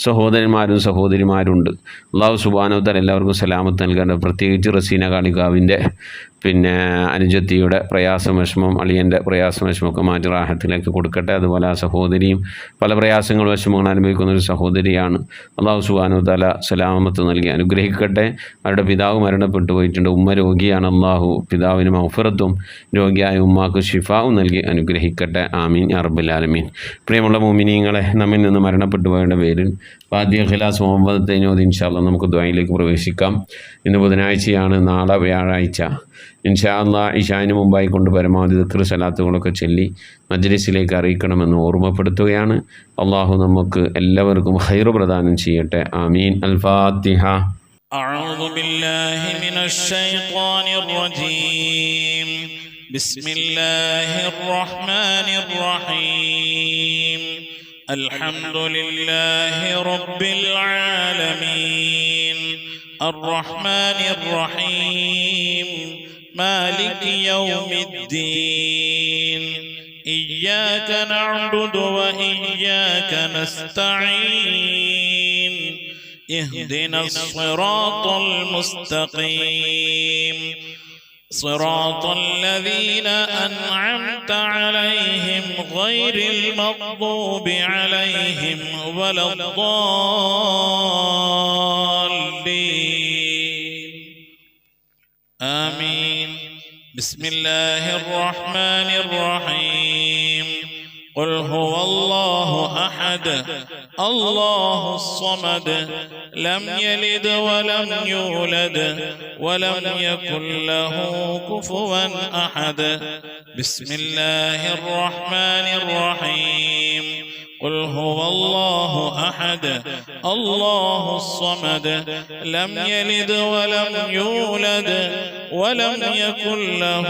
സഹോദരന്മാരും സഹോദരിമാരുണ്ട്. അല്ലാഹു സുബ്ഹാനഹു തആല എല്ലാവർക്കും സലാമത്ത് നൽകേണ്ട. പ്രത്യേകിച്ച് റസീന കാളികാവിൻ്റെ അനുജത്തിയുടെ പ്രയാസം വിഷമം, അളിയൻ്റെ പ്രയാസം വിഷമമൊക്കെ മാറ്റി റാഹത്തിലേക്ക് കൊടുക്കട്ടെ. അതുപോലെ ആ സഹോദരിയും പല പ്രയാസങ്ങളും വിഷമങ്ങൾ അനുഭവിക്കുന്ന ഒരു സഹോദരിയാണ്. അല്ലാഹു സുബ്ഹാനഹു തആല സലാമത്ത് നൽകി അനുഗ്രഹിക്കട്ടെ. അവരുടെ പിതാവ് മരണപ്പെട്ടു പോയിട്ടുണ്ട്. ഉമ്മ രോഗിയാണ്. അല്ലാഹു പിതാവിന് മഗ്ഫിറത്തും രോഗിയായ ഉമ്മാക്ക് ശിഫാവും നൽകി അനുഗ്രഹിക്കട്ടെ. ആമീൻ യാ റബ്ബൽ ആലമീൻ. പ്രിയമുള്ള മുഅ്മിനീങ്ങളെ, നമ്മിൽ നിന്ന് മരണപ്പെട്ടു പോയവരുടെ പേരിൽ ഫാത്തിഹ, ഇഖ്ലാസ്, മുഹമ്മദ് ഇൻഷാ അല്ലാഹ് നമുക്ക് ദുആയിലേക്ക് പ്രവേശിക്കാം. ഇന്ന് ബുധനാഴ്ചയാണ്, നാളെ വ്യാഴാഴ്ച. ഇൻഷാ അല്ലാഹ് ഇശാന് മുമ്പായി കൊണ്ട് പരമാവധി ദിക്ർ സലാത്തുകളൊക്കെ ചൊല്ലി മജ്ലിസിലേക്ക് അറിയിക്കണമെന്ന് ഓർമ്മപ്പെടുത്തുകയാണ്. അല്ലാഹു നമുക്ക് എല്ലാവർക്കും ഖൈർ പ്രദാനം ചെയ്യട്ടെ. ആമീൻ. അൽ ഫാത്തിഹ. أعوذ بالله من الشيطان الرجيم. بسم الله الرحمن الرحيم. الحمد لله رب العالمين الرحمن الرحيم مالك يوم الدين إياك نعبد وإياك نستعين اهدنا الصراط المستقيم صراط الذين أنعمت عليهم غير المغضوب عليهم ولا الضالين آمين. بسم الله الرحمن الرحيم. قل هو الله أحد الله الصمد لم يلد ولم يولد ولم يكن له كفوا أحد بسم الله الرحمن الرحيم قل هو الله أحد الله الصمد لم يلد ولم يولد ولم يكن له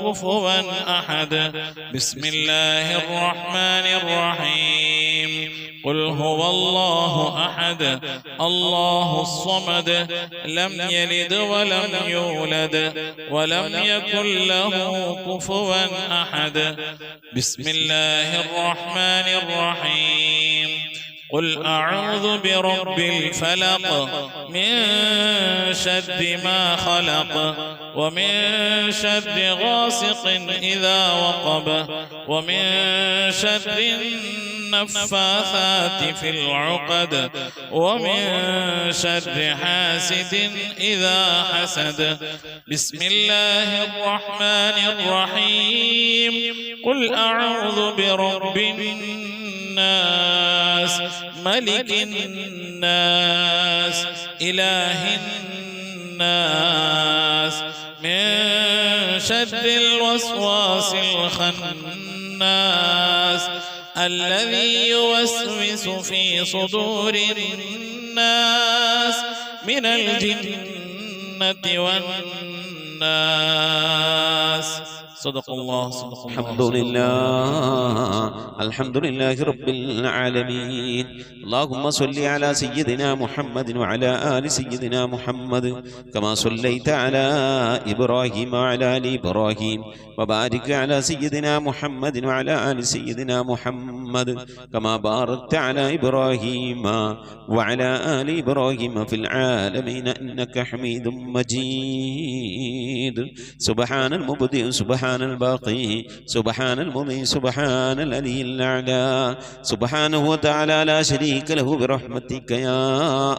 كفوا أحد بسم الله الرحمن الرحيم قل هو الله أحد الله الصمد لم يلد ولم يولد ولم يكن له كفوا أحد بسم الله الرحمن الرحيم قل أعوذ برب الفلق من شر ما خلق ومن شر غاسق إذا وقب ومن شر النفاثات في العقد ومن شر حاسد إذا حسد بسم الله الرحمن الرحيم قل أعوذ برب الناس ملك الناس إله الناس من شر الوسواس الخناس الذي يوسوس في صدور الناس من الجنة والناس صدق الله صدق الله الحمد لله رب العالمين اللهم صل على سيدنا محمد وعلى آل سيدنا محمد كما صليت على إبراهيم وعلى آل إبراهيم وبارك على سيدنا محمد وعلى آل سيدنا محمد كما باركت على إبراهيم وعلى آل إبراهيم في العالمين إنك حميد مجيد سبحان المبدئ سبحان الباقي سبحان المضي سبحان العلي الأعلى سبحانه وتعالى لا شريك له برحمتك يا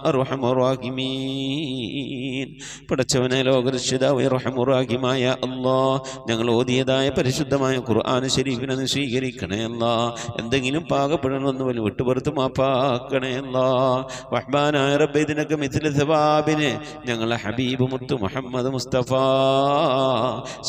أرحم الراحمين പടച്ചവനെ ലോകരക്ഷിതാവേ റഹ്മായ അല്ലാഹ് ഞങ്ങൾ ഓതിയതായ പരിശുദ്ധമായ ഖുർആൻ ശരീഫിനെ സ്വീകരിക്കണേ അല്ലാഹ് എന്തെങ്കിലും പാകപ്പെടണമെന്ന് വലിയ വിട്ടുപുറത്ത് മാപ്പാക്കണേ അല്ലാഹ് റഹ്മാനായ റബ്ബേ ഇതിനൊക്കെ മിഥില സവാബിനെ ഞങ്ങളെ ഹബീബ് മുത്ത് മുഹമ്മദ് മുസ്തഫ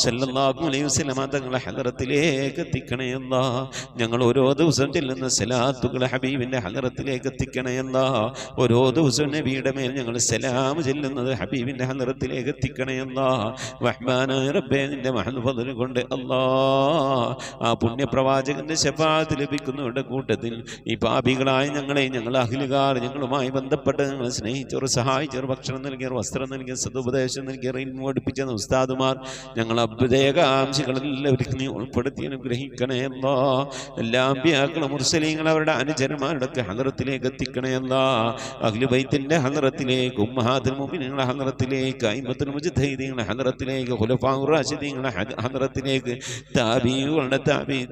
സല്ലല്ലാഹു അലൈഹി വസല്ലം തങ്ങളെ ഹദറത്തിലേക്ക് എത്തിക്കണേ അല്ലാഹ് ഞങ്ങൾ ഓരോ ദിവസം ചെല്ലുന്ന സലാത്തുകൾ ഹബീബിന്റെ ഹദറത്തിലേക്ക് എത്തിക്കണേ അല്ലാഹ് ഓരോ ദിവസവും നബിയുടെ മേൽ ഞങ്ങൾ സലാം ചെല്ലുന്നത് ഹബീബിന്റെ ഹദറത്തിലേക്ക് എത്തിക്കണേ അല്ലാഹ് റഹ്മാനായ റബ്ബേ നിന്റെ മഹദ് ഫദ്ൽ കൊണ്ട് അല്ലാഹ് ആ പുണ്യപ്രവാചകന്റെ ശഫാഅത്ത് ലഭിക്കുന്നവരുടെ കൂട്ടത്തിൽ ഈ പാപികളായ ഞങ്ങളെ ഞങ്ങൾ അഹ്ലുകാർ ഞങ്ങളുമായി ബന്ധപ്പെട്ട് ഞങ്ങളെ സ്നേഹിച്ചവർ സഹായിച്ചവർ ഭക്ഷണം നൽകിയവർ വസ്ത്രം നൽകിയവർ സദുപദേശം നൽകിയവർ ഇൽമു പഠിപ്പിച്ച ഉസ്താദുമാർ ഞങ്ങൾ അഭ്യുദയകാംക്ഷികളെല്ലാവരും നീ ഉൾപ്പെടുത്തി അനുഗ്രഹിക്കണേ അല്ലാഹ് എല്ലാ അമ്പിയാക്കളും മുർസലീങ്ങൾ അവരുടെ അനുചരന്മാരുടെ ഒക്കെ ഹദറത്തിലേക്ക് എത്തിക്കണേ അല്ലാഹ് അഹ്ലു ബൈത്തിന്റെ ഹദറത്തിലേക്ക് ഉമ്മഹാത്തുൽ മുഅ്മിനീങ്ങളുടെ ഹദറത്തിലേക്ക് അയിമ്മത്തുൽ മുജ്തഹിദീങ്ങളുടെ ഹദറത്തിലേക്ക് ഖുലഫാഉർ റാഷിദീങ്ങളുടെ ഹദറത്തിലേക്ക് താബീങ്ങളുടെ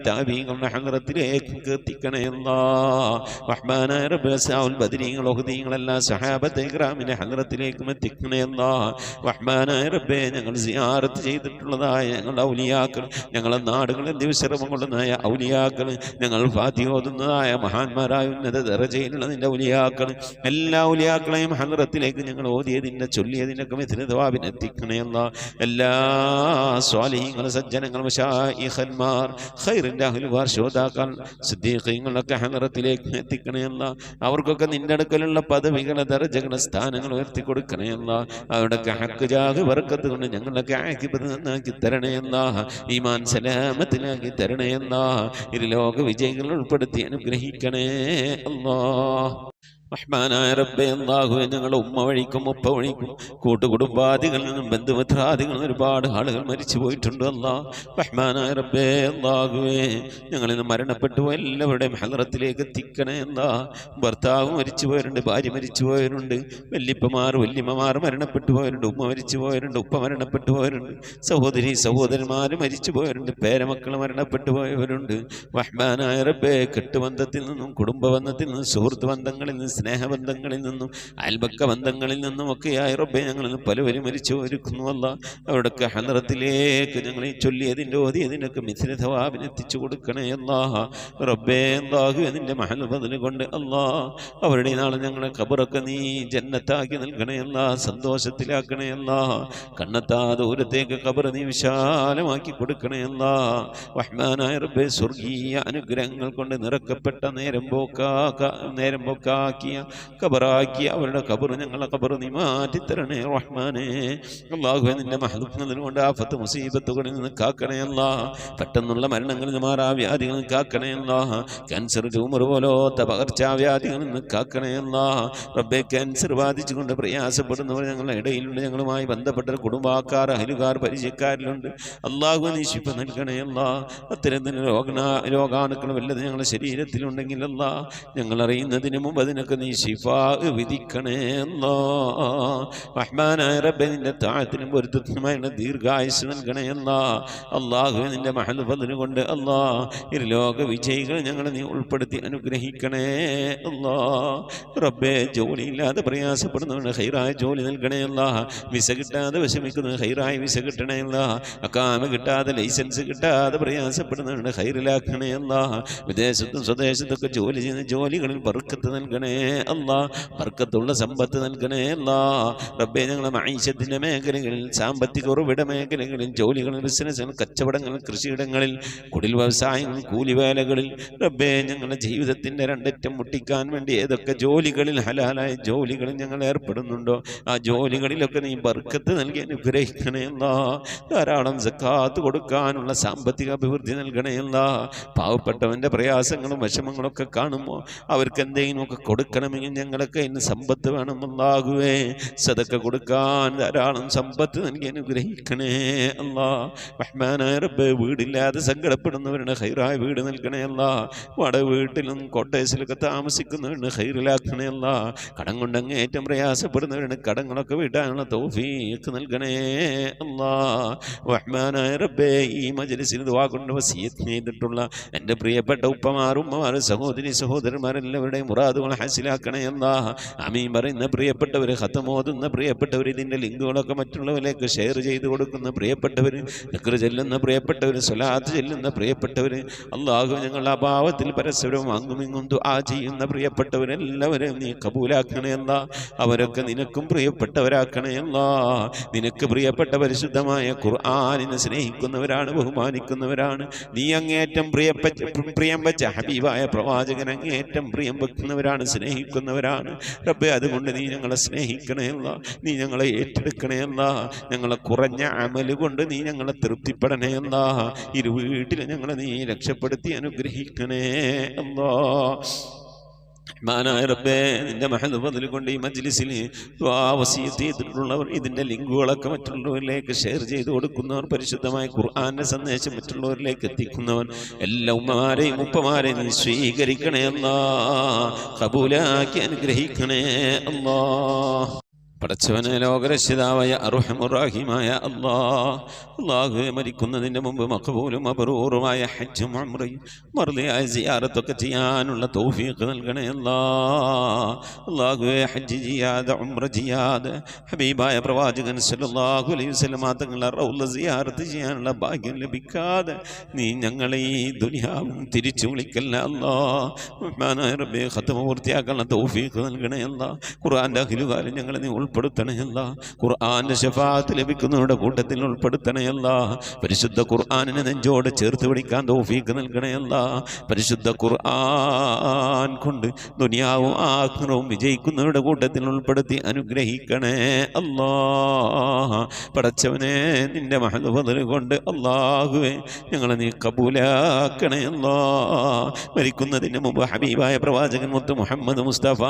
താബീങ്ങളുടെ ഹദറത്തിലേക്ക് എത്തിക്കണേ അല്ലാഹ് റഹ്മാനായ റബ്ബേ സൗൽ ബദരീങ്ങൾ ഉഹദീങ്ങൾ എല്ലാ സഹാബത്തെ ഇക്റാമിന്റെ ഹദറത്തിലേക്കും എത്തിക്കണേ അല്ലാഹ് റഹ്മാനായ റബ്ബേ ഞങ്ങൾ സിയാറത്ത് ചെയ്തിട്ടുള്ളതായ ഞങ്ങളുടെ ഔലിയാക്കൾ ഞങ്ങളുടെ നാടുകളിൽ ദിവസരമം കൊള്ളുന്നതായ ഔലിയാക്കൾ ഞങ്ങൾ ഫാത്തിഹ ഓതുന്നതായ മഹാന്മാരായ ഉന്നത ദറജയിലുള്ള നിന്റെ ഔലിയാക്കൾ എല്ലാ ഔലിയാക്കളെയും ഹദറത്തിലേക്ക് ഞങ്ങൾ ഓതിയതിൻ്റെ ചൊല്ലിയതിനൊക്കെ മിഥില സവാബിനെ എത്തിക്കണേ അല്ലാഹ് എല്ലാ സ്വാലിഹീങ്ങൾ സജ്ജനങ്ങൾ മശായിഖന്മാർ ഖൈറിൻ്റെ അഹ്ലുകാർ ശോതാക്കൾ സിദ്ദീഖീങ്ങളൊക്കെ ഹദറത്തിലേക്ക് എത്തിക്കണേ അല്ലാഹ് അവർക്കൊക്കെ നിന്റെ അടുക്കലുള്ള പദവികളെ ദറജകളെ സ്ഥാനങ്ങൾ ഉയർത്തി കൊടുക്കണേ അല്ലാഹ് അവരുടെയൊക്കെ ഹക്ക് ജാഹ് ബർക്കത്ത് കൊണ്ട് ഞങ്ങളൊക്കെ ആക്കിബത്ത് നന്നാക്കി തരണേ അല്ലാഹ് ഈമാൻ സലാമത്തിലാക്കി തരണേ അല്ലാഹ് ഇരുലോക വിജയികൾ ഉൾപ്പെടുത്തി അനുഗ്രഹിക്കണേ അല്ലാഹ് റഹ്മാനായ റബ്ബേ അല്ലാഹുവേ ഞങ്ങളുടെ ഉമ്മ വഴിക്കും ഉപ്പ വഴിക്കും കൂട്ടുകുടുംബാദികളിൽ നിന്നും ബന്ധുമിത്രാദികളിൽ നിന്ന് ഒരുപാട് ആളുകൾ മരിച്ചു പോയിട്ടുണ്ട് അല്ലാഹ് റഹ്മാനായ റബ്ബേ അല്ലാഹുവേ ഞങ്ങളിൽ നിന്ന് മരണപ്പെട്ടു എല്ലാവരുടെയും ഹദറത്തിലേക്ക് എത്തിക്കണേ അല്ലാഹ് ഭർത്താവ് മരിച്ചു പോയവരുണ്ട് ഭാര്യ മരിച്ചു പോയവരുണ്ട് വല്യപ്പമാർ വല്യമ്മമാർ മരണപ്പെട്ടു പോയവരുണ്ട് ഉമ്മ മരിച്ചു പോയവരുണ്ട് ഉപ്പ മരണപ്പെട്ടു പോയവരുണ്ട് സഹോദരി സഹോദരന്മാർ മരിച്ചു പോയവരുണ്ട് പേരമക്കൾ മരണപ്പെട്ടു പോയവരുണ്ട് റഹ്മാനായ റബ്ബേ കെട്ടുബന്ധത്തിൽ നിന്നും കുടുംബബന്ധത്തിൽ നിന്നും സുഹൃത്ത് ബന്ധങ്ങളിൽ നിന്നും സ്നേഹബന്ധങ്ങളിൽ നിന്നും അയൽപക്ക ബന്ധങ്ങളിൽ നിന്നുമൊക്കെയായി റബ്ബെ ഞങ്ങളിൽ പലവരും മരിച്ചു ഒരുക്കുന്നു അല്ല. അവിടൊക്കെ ഹലറത്തിലേക്ക് ഞങ്ങളെ ചൊല്ലിയതിൻ്റെ ഓതിയതിനൊക്കെ മിഥില ഥവാബിനെത്തിച്ചു കൊടുക്കണേ അല്ലാ. റബ്ബേ അല്ലാഹു അതിൻ്റെ മഹൽ ഫദ്ല് കൊണ്ട് അല്ലാ അവരുടെ നാളെ ഞങ്ങളെ ഖബറൊക്കെ നീ ജന്നത്താക്കി നൽകണേ അല്ലാ, സന്തോഷത്തിലാക്കണേ അല്ലാ. കണ്ണെത്താ ദൂരത്തേക്ക് ഖബർ നീ വിശാലമാക്കി കൊടുക്കണേ അല്ലാ. റഹ്മാനായ റബ്ബേ സ്വർഗീയ അനുഗ്രഹങ്ങൾ കൊണ്ട് നിറക്കപ്പെട്ട നേരം പോക്കാക്കിയ ഖബറാക്കിയ അവരുടെ ഖബർ ഞങ്ങളെ ഖബർ നീ മാറ്റിത്തരണേ റഹ്മാനേ. അല്ലാഹുവേ നിന്റെ മഹ്ദൂദിനെ കൊണ്ട് ആഫത്ത് മുസീബത്തുകളിൽ നിന്ന് കാക്കണേ അല്ലാ. പെട്ടെന്നുള്ള മരണങ്ങളിൽ നിന്ന് മാറാവ്യാധികളിൽ നിന്ന് കാക്കണേ അല്ലാ. ക്യാൻസർ ട്യൂമർ പോലത്തെ പകർച്ചാവ്യാധികളിൽ നിന്ന് കാക്കണേ അല്ലാ. റബ്ബേ ക്യാൻസർ ബാധിച്ചുകൊണ്ട് പ്രയാസപ്പെടുന്നവർ ഞങ്ങളുടെ ഇടയിലുണ്ട്, ഞങ്ങളുമായി ബന്ധപ്പെട്ട കുടുംബക്കാർ അയലുകാർ പരിചയക്കാരിലുണ്ട്. അല്ലാഹു നീ ശിഫ നൽകണേ അല്ലാ. അത്തരത്തിന് രോഗാണുക്കൾ വല്ലത് ഞങ്ങളുടെ ശരീരത്തിലുണ്ടെങ്കിൽ അല്ലാ ഞങ്ങൾ അറിയുന്നതിന് മുമ്പ് അതിനൊക്കെ നീ ശിഫാ വിധിക്കണേ അല്ലാ. റഹ്മാനായ റബ്ബേ നിന്റെ താഴത്തിനും പൊരുത്തത്തിനുമായുള്ള ദീർഘായുസ് നൽകണേ അല്ലാ. അല്ലാഹുവേ നിന്റെ മഹൽ ഫദ്ല് കൊണ്ട് അല്ലാ ലോക വിജയികൾ ഞങ്ങളെ നീ ഉൾപ്പെടുത്തി അനുഗ്രഹിക്കണേ അല്ലാ. റബ്ബേ ജോലിയില്ലാതെ പ്രയാസപ്പെടുന്നവന് ഹൈറായ ജോലി നൽകണേ അല്ലാ. വിസ കിട്ടാതെ വിഷമിക്കുന്നവന് ഹൈറായ വിസ കിട്ടണേ അല്ലാ. അക്കാമ കിട്ടാതെ ലൈസൻസ് കിട്ടാതെ പ്രയാസപ്പെടുന്നവന് ഹൈറിലാക്കണേ അല്ലാ. വിദേശത്തും സ്വദേശത്തൊക്കെ ജോലി ചെയ്യുന്ന ജോലികളിൽ ബർക്കത്ത് നൽകണേ അല്ലാ. ബർക്കത്തുള്ള സമ്പത്ത് നൽകണേ അല്ലാ. റബ്ബേ ഞങ്ങളെ മഈശത്തിന്റെ മേഖലകളിൽ, സാമ്പത്തിക ഉറവിട മേഖലകളിൽ, ജോലികളിൽ, ബിസിനസ്സുകൾ, കച്ചവടങ്ങൾ, കൃഷിയിടങ്ങളിൽ, കുടിൽ വ്യവസായങ്ങൾ, കൂലിവേലകളിൽ റബ്ബേ ഞങ്ങളുടെ ജീവിതത്തിന്റെ രണ്ടറ്റം മുട്ടിക്കാൻ വേണ്ടി ഏതൊക്കെ ജോലികളിൽ ഹലാലായ ജോലികളിൽ ഞങ്ങൾ ഏർപ്പെടുന്നുണ്ടോ ആ ജോലികളിലൊക്കെ നീ ബർക്കത്ത് നൽകി അനുഗ്രഹിക്കണേ അല്ലാ. ധാരാളം സക്കാത്ത് കൊടുക്കാനുള്ള സാമ്പത്തിക അഭിവൃദ്ധി നൽകണേ അല്ലാ. പാവപ്പെട്ടവന്റെ പ്രയാസങ്ങളും വിഷമങ്ങളൊക്കെ കാണുമ്പോൾ അവർക്ക് എന്തെങ്കിലുമൊക്കെ കൊടുക്കണമെങ്കിൽ ഞങ്ങളൊക്കെ ഇന്ന് സമ്പത്ത് വേണം അല്ലാഹുവേ. സദക്ക കൊടുക്കാൻ ധാരാളം സമ്പത്ത് നൽകി അനുഗ്രഹിക്കണേ അല്ലാ. റഹ്മാനായ റബ്ബേ വീടില്ലാതെ സങ്കടപ്പെടുന്നവരുടെ ഹൈറായ വീട് നൽകണേ അല്ലാ. വാടക വീട്ടിലും കോട്ടേഴ്സിലൊക്കെ താമസിക്കുന്നവരുടെ ഹൈറിലാക്കണേ അല്ലാ. കടം കൊണ്ട് അങ്ങേറ്റം പ്രയാസപ്പെടുന്നവരുടെ കടങ്ങളൊക്കെ വീട്ടാനുള്ള തൗഫീഖ് നൽകണേ അല്ലാ. റഹ്മാനായ റബ്ബേ ഈ മജ്ലിസിൽ ദുആ കൊണ്ട് വസിയത്ത് ചെയ്തിട്ടുള്ള എൻ്റെ പ്രിയപ്പെട്ട ഉപ്പമാർ, ഉമ്മമാർ, സഹോദരി സഹോദരന്മാരെല്ലാവരുടെയും മുറാദുകൾ ഹാസിലാക്കണേ അല്ലാ. ആമീൻ പറയുന്ന പ്രിയപ്പെട്ടവർ, ഖത്തമോതുന്ന പ്രിയപ്പെട്ടവർ, ഇതിൻ്റെ ലിങ്കുകളൊക്കെ മറ്റുള്ളവരിലേക്ക് ഷെയർ ചെയ്ത് കൊടുക്കുന്ന പ്രിയപ്പെട്ടവർ, ദിക്ർ ചെല്ലുന്ന പ്രിയപ്പെട്ടവർ, സ്വലാത്ത് ചെല്ലുന്ന പ്രിയപ്പെട്ടവർ, അല്ലാഹു ഞങ്ങളുടെ അഭാവത്തിൽ പരസ്പരം അങ്ങുമിങ്ങും ദുആ ചെയ്യുന്ന പ്രിയപ്പെട്ടവരെല്ലാവരെയും നീ കബൂലാക്കണേ അല്ലാ. അവരൊക്കെ നിനക്കും പ്രിയപ്പെട്ടവരാക്കണേ അല്ലാ. നിനക്ക് പ്രിയപ്പെട്ട പരിശുദ്ധമായ ഖുർആനിനെ സ്നേഹിക്കുന്നവരാണ്, ബഹുമാനിക്കുന്നവരാണ്. നീ അങ്ങേറ്റം പ്രിയം വെച്ച ഹബീബായ പ്രവാചകൻ അങ്ങേറ്റം പ്രിയം വെക്കുന്നവരാണ്, സ്നേഹിക്കുന്നവരാണ്. റബ്ബേ അതുകൊണ്ട് നീ ഞങ്ങളെ സ്നേഹിക്കണേ അല്ലാ. നീ ഞങ്ങളെ ഏറ്റെടുക്കണേ അല്ലാ. ഞങ്ങളെ കുറഞ്ഞ അമല് കൊണ്ട് നീ ഞങ്ങളെ തൃപ്തിപ്പെടണേ അല്ലാ. ഇരു വീട്ടിൽ ഞങ്ങളെ നീ രക്ഷപ്പെടുത്തി അനുഗ്രഹിക്കണേ അല്ലാ. റഹ്മാനായ റബ്ബേ നിന്റെ മഹൽ ഫദ്ല് കൊണ്ട് ഈ മജ്ലിസിൽ വസിയത്ത് ചെയ്തിട്ടുള്ളവർ, ഇതിൻ്റെ ലിങ്കുകളൊക്കെ മറ്റുള്ളവരിലേക്ക് ഷെയർ ചെയ്ത് കൊടുക്കുന്നവർ, പരിശുദ്ധമായ ഖുർആന്റെ സന്ദേശം മറ്റുള്ളവരിലേക്ക് എത്തിക്കുന്നവർ, എല്ലാ ഉമ്മമാരെയും ഉപ്പമാരെയും നീ സ്വീകരിക്കണേ അല്ലാ. ഖബൂലാക്കി അനുഗ്രഹിക്കണേ അല്ലാ. പടച്ചവനെ ലോകരക്ഷിതാവായ അർഹമുർ-റഹീമായ അല്ലാഹുവേ മരിക്കുന്നതിൻ്റെ മുമ്പ് മഖബൂലും മബ്റൂറുമായ ഹജ്ജും ഉംറയും മർദിയായ സിയാറത്തൊക്കെ ചെയ്യാനുള്ള തൗഫീഖ് നൽകണേ അല്ലാഹുവേ. ഹജ്ജ് ചെയ്യാതെ ഉംറ ചെയ്യാതെ ഹബീബായ പ്രവാചകൻ സല്ലല്ലാഹു അലൈഹി വസല്ലം തങ്ങളുടെ റൗള സിയാറത്ത് ചെയ്യാനുള്ള ഭാഗ്യം ലഭിക്കാതെ നീ ഞങ്ങളെ ഈ ദുനിയാവും തിരിച്ചു വിളിക്കല്ല അല്ലാഹ്. റബ്ബേ ഖത്മ പൂർത്തിയാക്കാനുള്ള തൗഫീഖ് നൽകണേ അല്ലാഹ്. ഖുർആന്റെ അഖിലുകാലം ഞങ്ങളെ നീ ഉൾപ്പെടുത്തണേ അല്ലാഹ്. ഖുർആന്റെ ശഫാഅത്ത് ലഭിക്കുന്നവരുടെ കൂട്ടത്തിൽ ഉൾപ്പെടുത്തണേ അല്ലാഹ്. പരിശുദ്ധ ഖുർആനിനെ നെഞ്ചോട് ചേർത്ത് പിടിക്കാൻ തൗഫീഖ് നൽകണേ അല്ലാഹ്. പരിശുദ്ധ ഖുർആൻ കൊണ്ട് ദുനിയാവും ആഖിറവും വിജയിക്കുന്നവരുടെ കൂട്ടത്തിൽ ഉൾപ്പെടുത്തി അനുഗ്രഹിക്കണേ അല്ലാഹ്. പടച്ചവനെ നിന്റെ മഹൽ ഫദ്ല് കൊണ്ട് അല്ലാഹുവേ ഞങ്ങളെ നീ കബൂലാക്കണേ അല്ലാഹ്. മരിക്കുന്നതിന് മുമ്പ് ഹബീബായ പ്രവാചകൻ മുത്ത് മുഹമ്മദ് മുസ്തഫ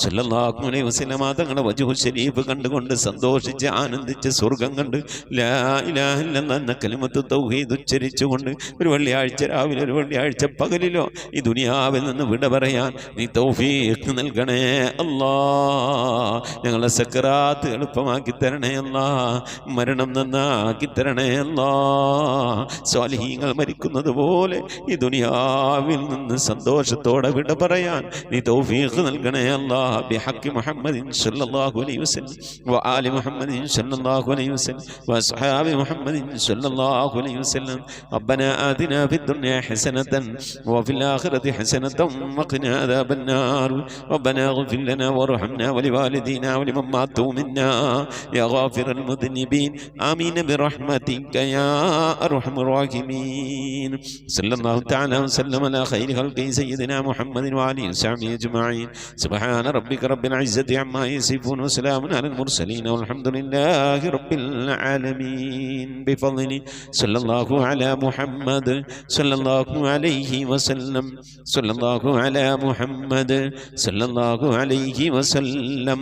സല്ലല്ലാഹു അലൈഹി വസല്ലം തങ്ങളുടെ വജ്ഹു ശരീഫ് മൗഖിഫ് കണ്ടുകൊണ്ട് സന്തോഷിച്ച് ആനന്ദിച്ച് സ്വർഗം കണ്ട് ലാ ഇലാഹ ഇല്ലല്ലാഹ് എന്ന കലിമത്ത് തൗഹീദ് ഉച്ചരിച്ചുകൊണ്ട് ഒരു വെള്ളിയാഴ്ച രാവിലെ ഒരു വെള്ളിയാഴ്ച പകലിലോ ഈ ദുനിയാവിൽ നിന്ന് വിട പറയാൻ നീ തൗഫീഖ് നൽകണേ അല്ലാ. ഞങ്ങളെ സക്കറാത്ത് എളുപ്പമാക്കി തരണേ അല്ലാ. മരണം നന്നാക്കി തരണേ അല്ലാ. സ്വാലിഹീങ്ങൾ മരിക്കുന്നത് പോലെ ഈ ദുനിയാവിൽ നിന്ന് സന്തോഷത്തോടെ വിട പറയാൻ നീ തൗഫീഖ് നൽകണേ അല്ലാ. ബിഹഖി മുഹമ്മദിൻ സ്വല്ലല്ലാഹു അലൈഹി വസല്ലം വആലി മുഹമ്മദിൻ സ്വല്ലല്ലാഹു അലൈഹി വസല്ലം വഅസ്ഹാബി മുഹമ്മദിൻ സ്വല്ലല്ലാഹു അലൈഹി വസല്ലം. റബ്ബനാ ആതിനാ ഫിദ്ദുനിയാ ഹസനതൻ വഫിൽ ആഖിറതി ഹസനതൻ വഖിനാ അദാബന്നാർ. റബ്ബനാ اغفر لنا وارحمنا ولوالدينا ولمن ماتوا منا يا غافر المذنبين آمين برحمتك يا أرحم الراحمين. صلى الله تعالى وسلم على خير خلقه سيدنا محمد وآله وصحبه أجمعين. سبحان ربك رب العزة عما يصفون وسلام على المرسلين والحمد لله رب العالمين. بفضل صلى الله على محمد صلى الله عليه وسلم صلى الله على محمد صلى الله عليه وسلم.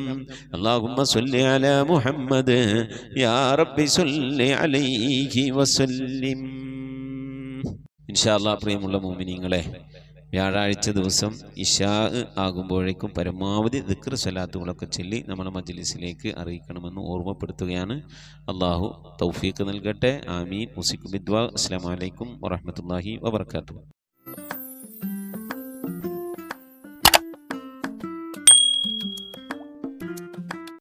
اللهم صل على محمد يا رب صل عليه وسلم. ഇൻഷാ അല്ലാഹ് പ്രിയമുള്ള മുഅ്മിനീങ്ങളെ, വ്യാഴാഴ്ച ദിവസം ഇശാ ആകുമ്പോഴേക്കും പരമാവധി ദിക്ർ സ്വലാത്തുകളൊക്കെ ചൊല്ലി നമ്മുടെ മജ്ലിസിലേക്ക് അറിയിക്കണമെന്ന് ഓർമ്മപ്പെടുത്തുകയാണ്. അള്ളാഹു തൗഫീഖ് നൽകട്ടെ. ആമീൻ. മുസിക് ബിദ്വാ. അസ്സലാമു അലൈക്കും വറഹ്മത്തുള്ളാഹി വബറകാതുഹു.